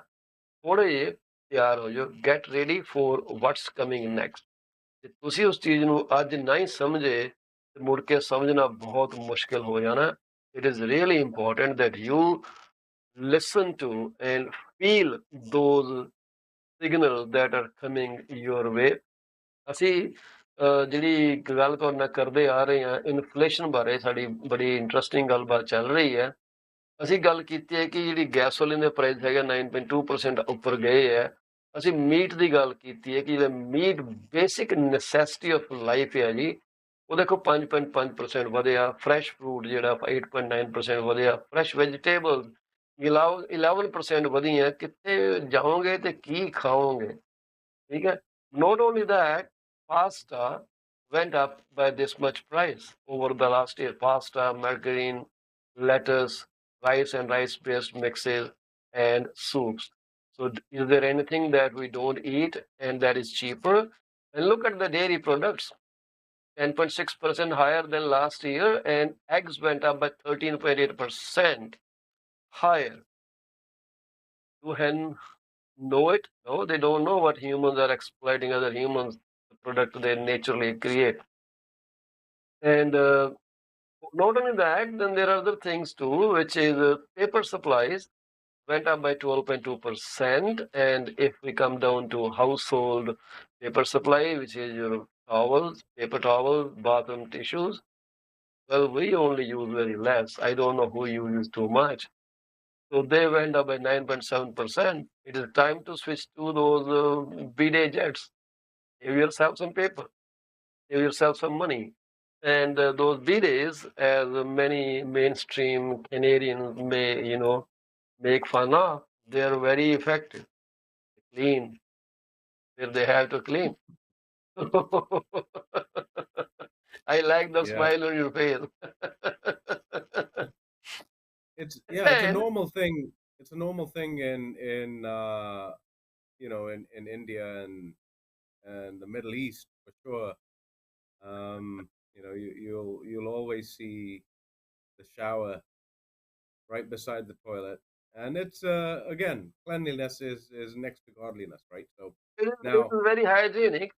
ਥੋੜੇ ਜਿਹੇ ਤਿਆਰ ਹੋ ਜਾਓ, get ready for what's coming next. ਤੇ ਤੁਸੀਂ ਉਸ ਚੀਜ਼ ਨੂੰ ਅੱਜ ਨਹੀਂ ਸਮਝੇ ਤੇ ਮੁੜ ਕੇ ਸਮਝਣਾ ਬਹੁਤ ਮੁਸ਼ਕਿਲ ਹੋ ਜਾਣਾ। It is really important that you listen to and feel those signals that are coming your way. ਅਸੀਂ ਜਿਹੜੀ ਗੱਲ ਤੁਹਾਡੇ ਨਾਲ ਕਰਦੇ ਆ ਰਹੇ ਹਾਂ ਇਨਫਲੇਸ਼ਨ ਬਾਰੇ, ਸਾਡੀ ਬੜੀ ਇੰਟਰਸਟਿੰਗ ਗੱਲਬਾਤ ਚੱਲ ਰਹੀ ਹੈ। ਅਸੀਂ ਗੱਲ ਕੀਤੀ ਹੈ ਕਿ ਜਿਹੜੀ ਗੈਸੋਲੀਨ ਦੇ ਪ੍ਰਾਈਸ ਹੈਗਾ 9.2% ਉੱਪਰ ਗਏ ਹੈ। ਅਸੀਂ ਮੀਟ ਦੀ ਗੱਲ ਕੀਤੀ ਹੈ ਕਿ ਜਿਹੜਾ meat basic necessity of life ਹੈ ਜੀ, ਉਹ ਦੇਖੋ 5.5% ਵਧਿਆ। ਫਰੈਸ਼ ਫਰੂਟ ਜਿਹੜਾ 8.9% ਵਧਿਆ। ਫਰੈਸ਼ ਵੈਜੀਟੇਬਲ 11% ਵਧੀਆਂ। ਕਿੱਥੇ ਜਾਓਗੇ ਤੇ ਕੀ ਖਾਓਗੇ? ਠੀਕ ਹੈ। Not only that, pasta went up by this much price over the last year. Pasta, margarine, lettuce, rice and rice-based mixes, and soups. So is there anything that we don't eat and that is cheaper? And look at the dairy products, 10.6% higher than last year, and eggs went up by 13.8% higher. Do hen know it? No, they don't know what humans are exploiting other humans, the product they naturally create. And not only that, then there are other things too, which is paper supplies went up by 12.2%. And if we come down to household paper supply, which is your towels, paper towels, bathroom tissues, well, we only use very less. I don't know who uses too much. So they went up by 9.7%. It is time to switch to those bidet jets. Give yourself some paper, give yourself some money. And those bidets, as many mainstream Canadians may, make fun of, they are very effective. Clean, where they have to clean. I like the Yeah, smile on your face. it's a And normal thing. It's a normal thing in in India and the Middle East for sure. You'll always see the shower right beside the toilet, and it's again, cleanliness is next to godliness, right? So it now, is very hygienic.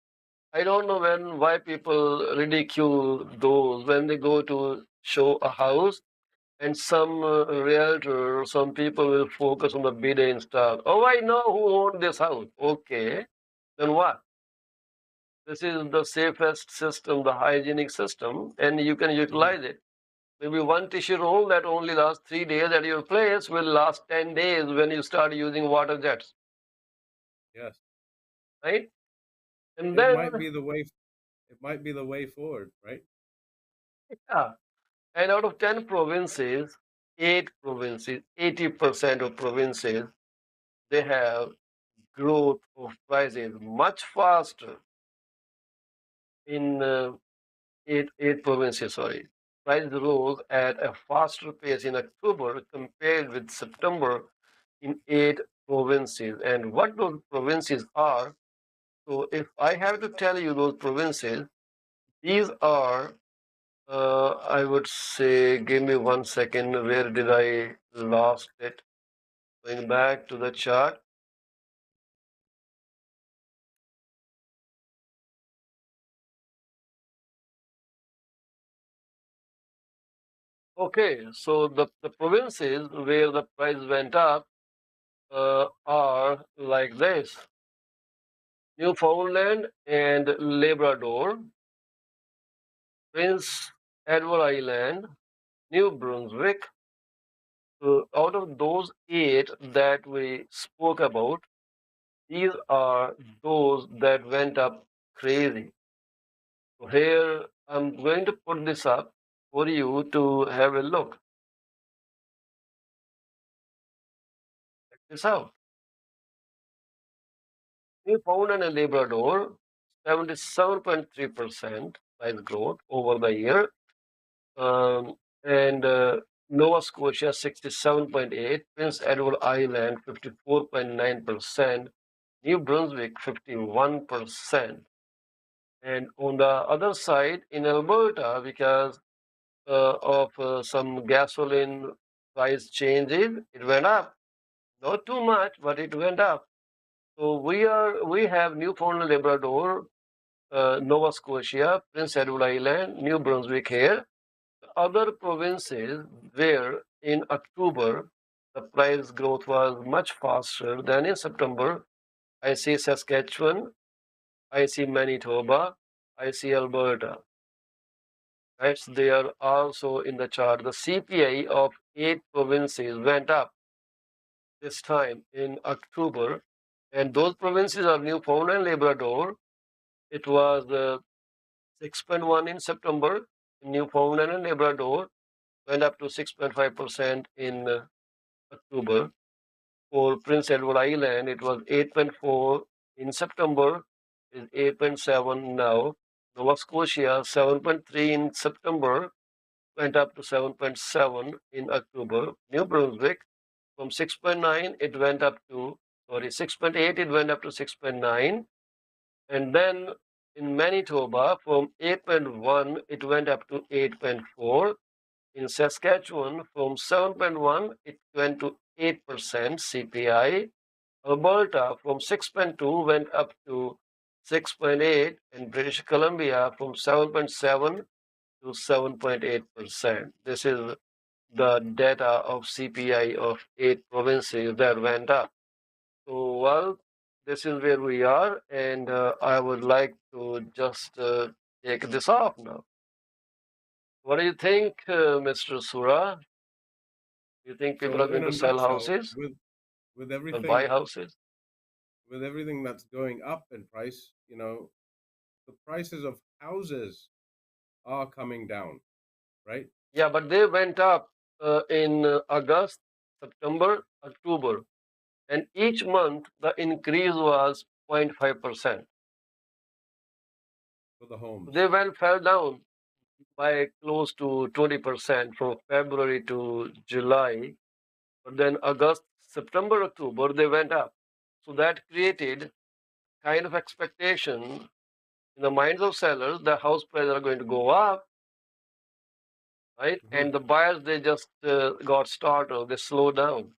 I don't know why people ridicule those when they go to show a house, and some realtor or some people will focus on the bidet install. Oh, I know who owned this house. Okay, then what? This is the safest system, the hygienic system, and you can utilize it. Maybe one tissue roll that only lasts 3 days at your place will last 10 days when you start using water jets, yes, right? And it then, might be the way. It might be the way forward, right? yeah, and out of 10 provinces, 8 provinces, 80% of provinces, they have growth of prices much faster in eight provinces, sorry. Prices rose at a faster pace in October compared with September in 8 provinces. And what those provinces are, so if I have to tell you those provinces, these are, I would say, give me 1 second, where did I lost it? Going back to the chart. Okay, so the provinces where the price went up are like this: Newfoundland and Labrador, Prince Edward Island, New Brunswick. Out of those eight that we spoke about, these are those that went up crazy. So here I'm going to put this up for you to have a look. Check this out. Newfoundland and Labrador, 77.3% price growth over the year. Um, and Nova Scotia, 67.8, Prince Edward Island, 54.9%, New Brunswick, 51%. And on the other side, in Alberta, because of some gasoline price changes, it went up. Not too much, but it went up. So we have Newfoundland, Labrador, Nova Scotia, Prince Edward Island, New Brunswick here. Other provinces where in October the price growth was much faster than in September. I see Saskatchewan, I see Manitoba, I see Alberta. Right? So they are also in the chart. The CPI of 8 provinces went up this time in October, and those provinces are Newfoundland, Labrador. It was 6.1 in September. Newfoundland and Labrador went up to 6.5% in October. For Prince Edward Island, it was 8.4 in September, is 8.7 now. Nova Scotia, 7.3 in September, went up to 7.7 in October. New Brunswick, from 6.9, it went up to, 6.8, it went up to 6.9. And then in Manitoba, from 8.1, it went up to 8.4. In Saskatchewan, from 7.1, it went to 8% CPI. Alberta, from 6.2, went up to 6.8. And British Columbia, from 7.7 to 7.8%. This is the data of CPI of 8 provinces that went up. So, well, this is where we are, and I would like to just take this off now. What do you think, Mr. Sura? Do you think people are So, going in to a sell nutshell, houses with or buy everything houses? with everything that's going up in price, the prices of houses are coming down, right? Yeah, but they went up in August, September, October, and each month the increase was 0.5%. For the homes. They fell down by close to 20% from February to July. But then August, September, October, they went up. So that created kind of expectation in the minds of sellers that house prices are going to go up, right? Mm-hmm. And the buyers, they just got startled, they slowed down.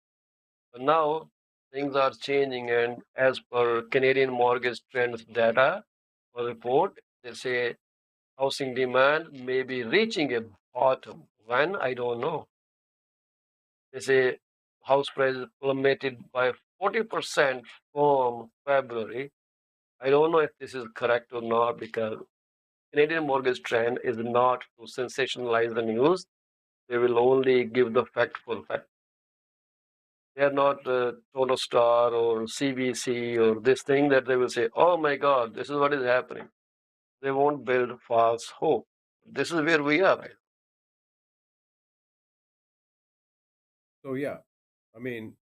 But now things are changing, and as per Canadian Mortgage Trends data or report, they say housing demand may be reaching a bottom. When? I don't know. They say house prices plummeted by 40% from February. I don't know if this is correct or not, because Canadian Mortgage Trend is not to sensationalize the news. They will only give the factful fact. They are not Total Star or CBC or this thing that they will say, oh my God, this is what is happening. They won't build false hope. This is where we are. Right? So yeah, I mean,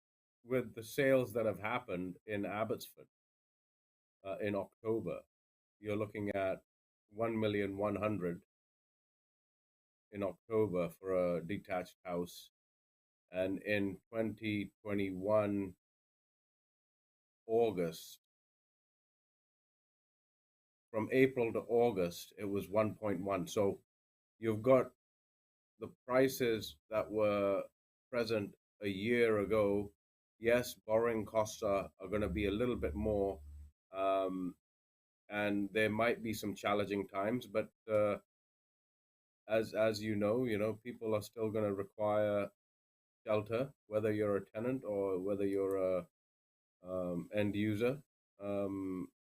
with the sales that have happened in Abbotsford in October, you're looking at 1,100,000 in October for a detached house, and in 2021 August, from April to August, it was 1.1. So you've got the prices that were present a year ago. Yes, borrowing costs are going to be a little bit more, and there might be some challenging times, but as you know, people are still going to require shelter, whether you're a tenant or whether you're a end user.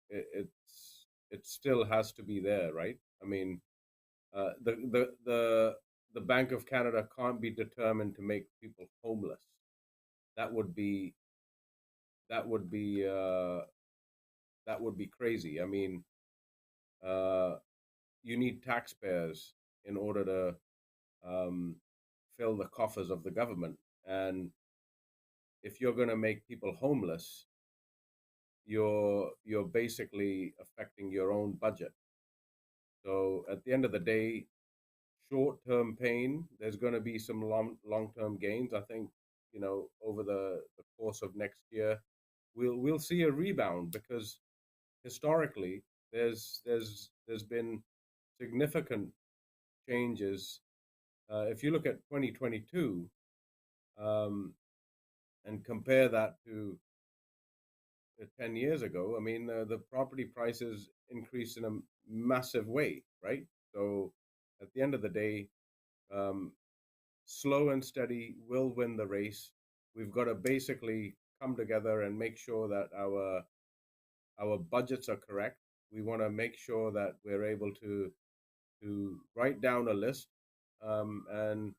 It still has to be there, right? I mean, the Bank of Canada can't be determined to make people homeless. That would be that would be that would be crazy. I mean, uh, you need taxpayers in order to um, fill the coffers of the government, and if you're going to make people homeless, you're basically affecting your own budget. So at the end of the day, short-term pain, there's going to be some long-term gains. I think, over the course of next year, we'll see a rebound because historically there's been significant changes. If you look at 2022 um, and compare that to 10 years ago, I mean, the property prices increased in a massive way, right? So at the end of the day, um, slow and steady will win the race. We've got to basically come together and make sure that our budgets are correct. We want to make sure that we're able to write down a list and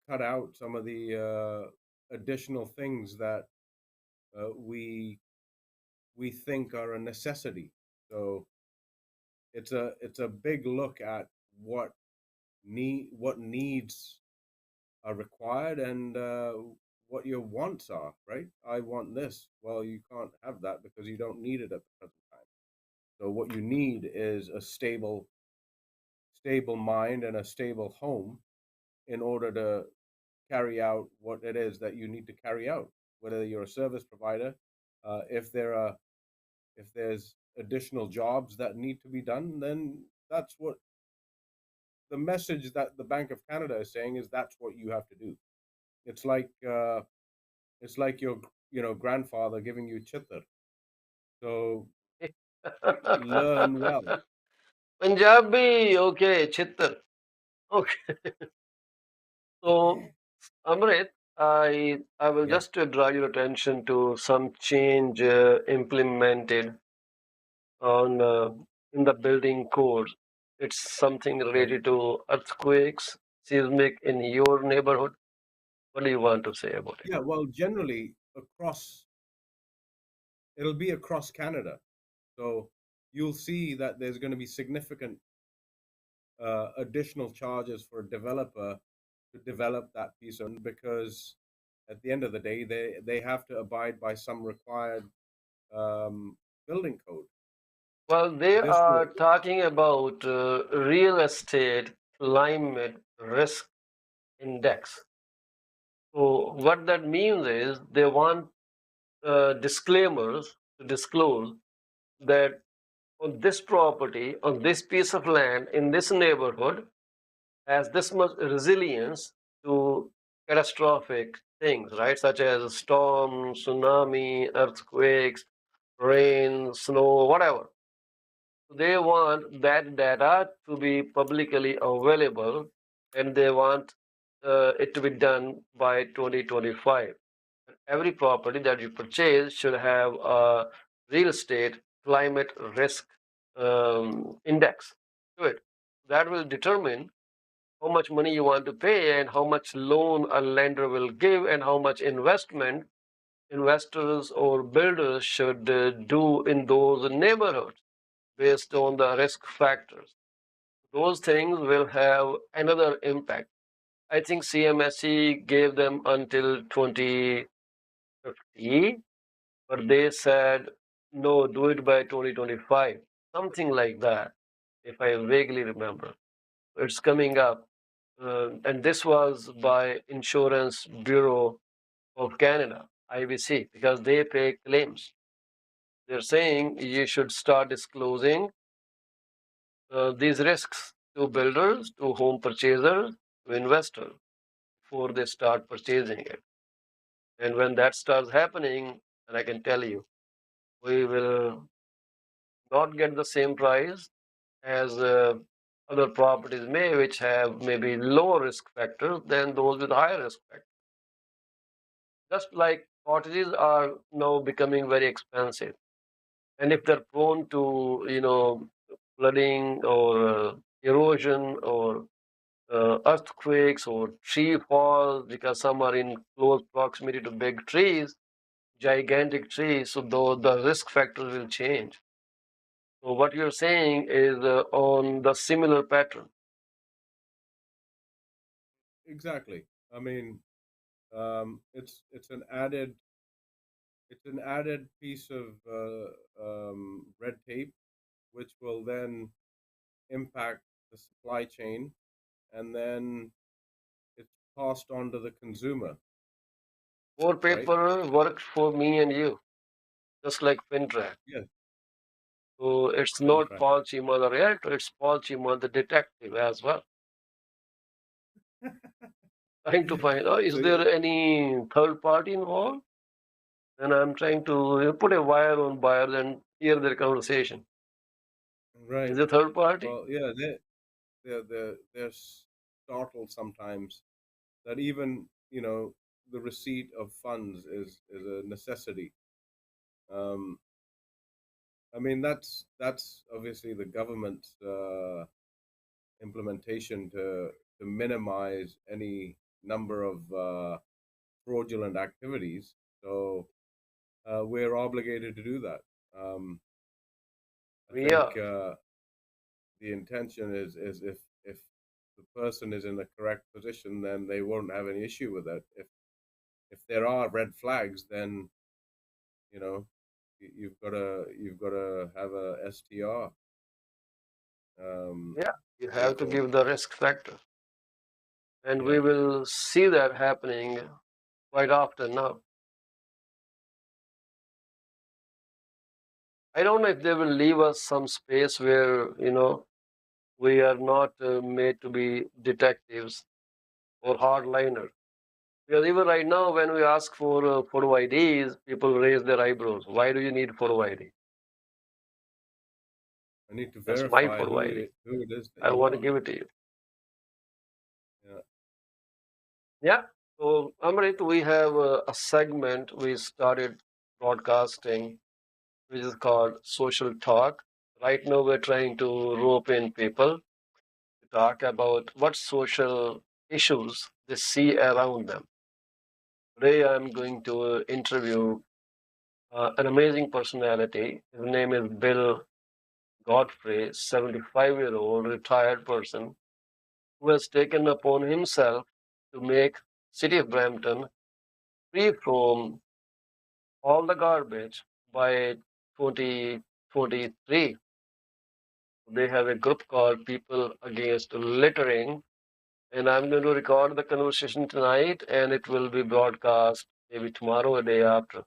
cut out some of the additional things that we think are a necessity. So it's a big look at what needs are required and what your wants are, right? I want this. Well, you can't have that because you don't need it at the present time. So what you need is a stable mind and a stable home in order to carry out what it is that you need to carry out. Whether you're a service provider, if there's additional jobs that need to be done, then that's what the message that the Bank of Canada is saying is that's what you have to do. It's like your grandfather giving you chittar. So learn well. Punjabi, okay, Chittar. Okay. So, Amrit, I will Yeah, just draw your attention to some change implemented on in the building code. It's something okay. related to earthquakes, seismic in your neighborhood. What do you want to say about it? Yeah, well, generally it'll be across Canada. So you'll see that there's going to be significant additional charges for a developer to develop that piece of because at the end of the day, they have to abide by some required building code. Well, they This will, are talking about real estate climate risk index. So, what that means is they want disclaimers to disclose that on this property, on this piece of land, in this neighborhood, has this much resilience to catastrophic things, right? Such as storm, tsunami, earthquakes, rain, snow, whatever. They want that data to be publicly available and they want it to be done by 2025. Every property that you purchase should have a real estate climate risk index to it. That will determine how much money you want to pay and how much loan a lender will give and how much investment investors or builders should do in those neighborhoods based on the risk factors. Those things will have another impact. I think CMSE gave them until 2050, but they said no, do it by 2025, something like that, if I vaguely remember. It's coming up. And this was by Insurance Bureau of Canada, IBC, because they pay claims. They're saying you should start disclosing these risks to builders, to home purchasers, to investors before they start purchasing it. And when that starts happening, and I can tell you, we will not get the same price as other properties which have maybe lower risk factors than those with higher risk factors. Just like cottages are now becoming very expensive, and if they're prone to flooding or erosion or earthquakes or tree falls, because some are in close proximity to big trees, gigantic trees, so though the risk factors will change. So what you're saying is on the similar pattern. Exactly. I mean, it's an added piece of red tape, which will then impact the supply chain, and then it's passed on to the consumer, More right? paper works for me and you, just like FinTrack. Yes, So it's not FinTrack. Paul Cheema the realtor, it's Paul Cheema the detective as well. Trying to find out, is So there any third party involved? And I'm trying to put a wire on buyers and hear their conversation. Is right. there third party? Well, yeah, they're startled sometimes that even the receipt of funds is a necessity. Um, I mean, that's obviously the government's implementation to minimize any number of fraudulent activities. So we're obligated to do that. Um, I Yeah, think the intention is if the person is in the correct position, then they won't have any issue with that. If there are red flags, then you know you've got to have a STR. Um, yeah. You have to therefore, give the risk factor. And we yeah, will see that happening quite often now. I don't know if they will leave us some space where, we are not made to be detectives or hardliners. Because even right now, when we ask for photo IDs, people raise their eyebrows. Why do you need photo ID? I need to That's my verify photo ID. who it is that I you want to want. give it to you. Yeah, Yeah. So, Amrit, we have a segment we started broadcasting, which is called Social Talk. Right now, we're trying to rope in people to talk about what social issues they see around them. Today, I'm going to interview an amazing personality. His name is Bill Godfrey, 75-year-old retired person who has taken upon himself to make city of Brampton free from all the garbage by 2023. They have a group called People Against Littering, and I'm going to record the conversation tonight, and it will be broadcast maybe tomorrow or day after.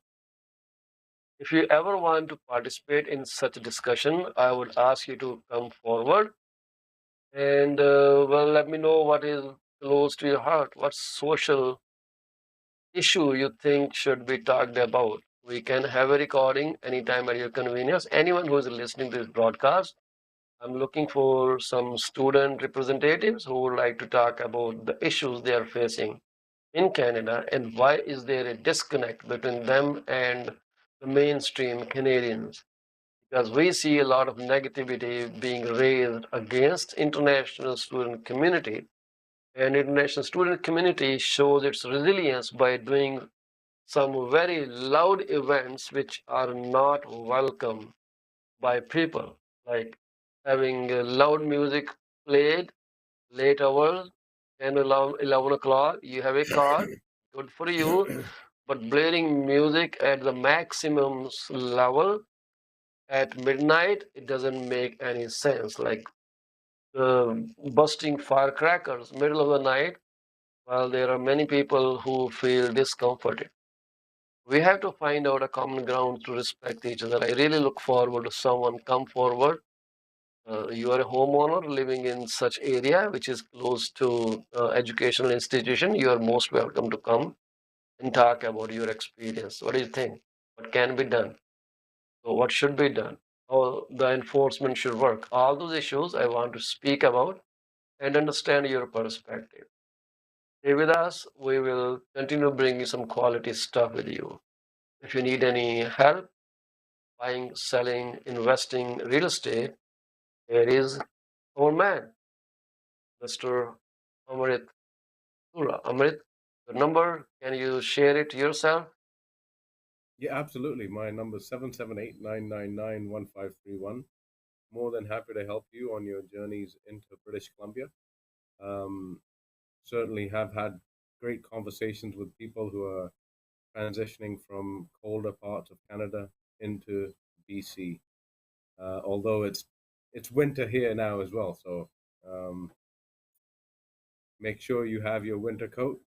If you ever want to participate in such a discussion, I would ask you to come forward and well, let me know what is close to your heart. What social issue you think should be talked about? We can have a recording anytime at your convenience. Anyone who is listening to this broadcast, I'm looking for some student representatives who would like to talk about the issues they are facing in Canada and why is there a disconnect between them and the mainstream Canadians. Because we see a lot of negativity being raised against international student community, and international student community shows its resilience by doing some very loud events which are not welcome by people, like having loud music played late hours, 10, 11 o'clock, you have a car, good for you, but blaring music at the maximum level at midnight, it doesn't make any sense. Like busting firecrackers middle of the night, while there are many people who feel discomforted. We have to find out a common ground to respect each other. I really look forward to someone come forward. You are a homeowner living in such area which is close to educational institution. You are most welcome to come and talk about your experience. What do you think? What can be done? So what should be done? how the enforcement should work. All those issues I want to speak about and understand your perspective. Stay with us. We will continue bringing some quality stuff with you. If you need any help buying, selling, investing real estate, here is our man, Mr. Amrit Sura. Amrit, the number, can you share it yourself? Yeah, absolutely. My number is 778-999-1531. More than happy to help you on your journeys into British Columbia. Um, Certainly have had great conversations with people who are transitioning from colder parts of Canada into BC. Although it's winter here now as well, so um, make sure you have your winter coat.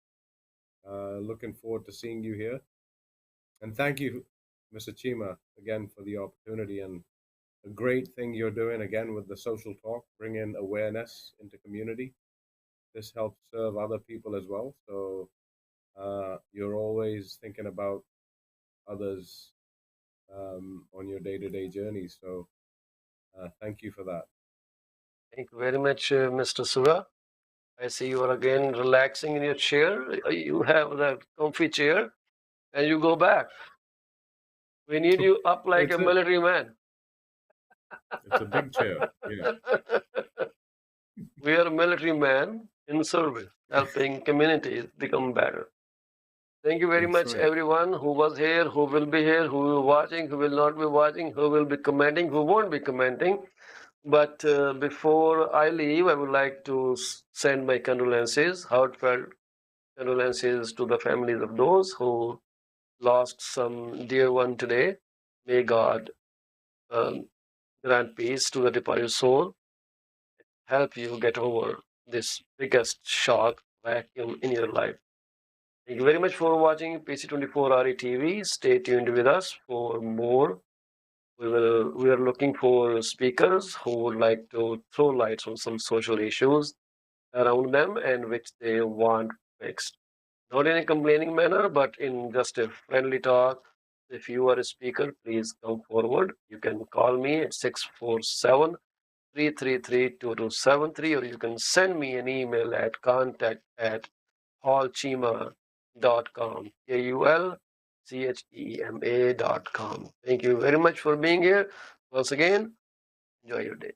Looking forward to seeing you here, and thank you, Mr. Cheema, again for the opportunity and a great thing you're doing again with the social talk, bringing awareness into community. This helps serve other people as well. So you're always thinking about others on your day-to-day journey. So thank you for that. Thank you very much, Mr. Sura. I see you are again relaxing in your chair. You have that comfy chair and you go back. We need you up like a It's a military man. it's a big chair. Yeah, We are a military man in service, helping communities become better. Thank you very that's much, right. everyone who was here, who will be here, who will be watching, who will not be watching, who will be commenting, who won't be commenting. But before I leave, I would like to send my condolences, heartfelt condolences to the families of those who lost some dear one today. May God um, grant peace to the departed soul, help you get over this biggest shock vacuum in your life. Thank you very much for watching PC24 RE TV. Stay tuned with us for more. We are looking for speakers who would like to throw lights on some social issues around them and which they want fixed. Not in a complaining manner, but in just a friendly talk. If you are a speaker, please come forward. You can call me at 647 333 2273, or you can send me an email at contact@paulcheema.com. KULCHEEMA.com. Thank you very much for being here. Once again, enjoy your day.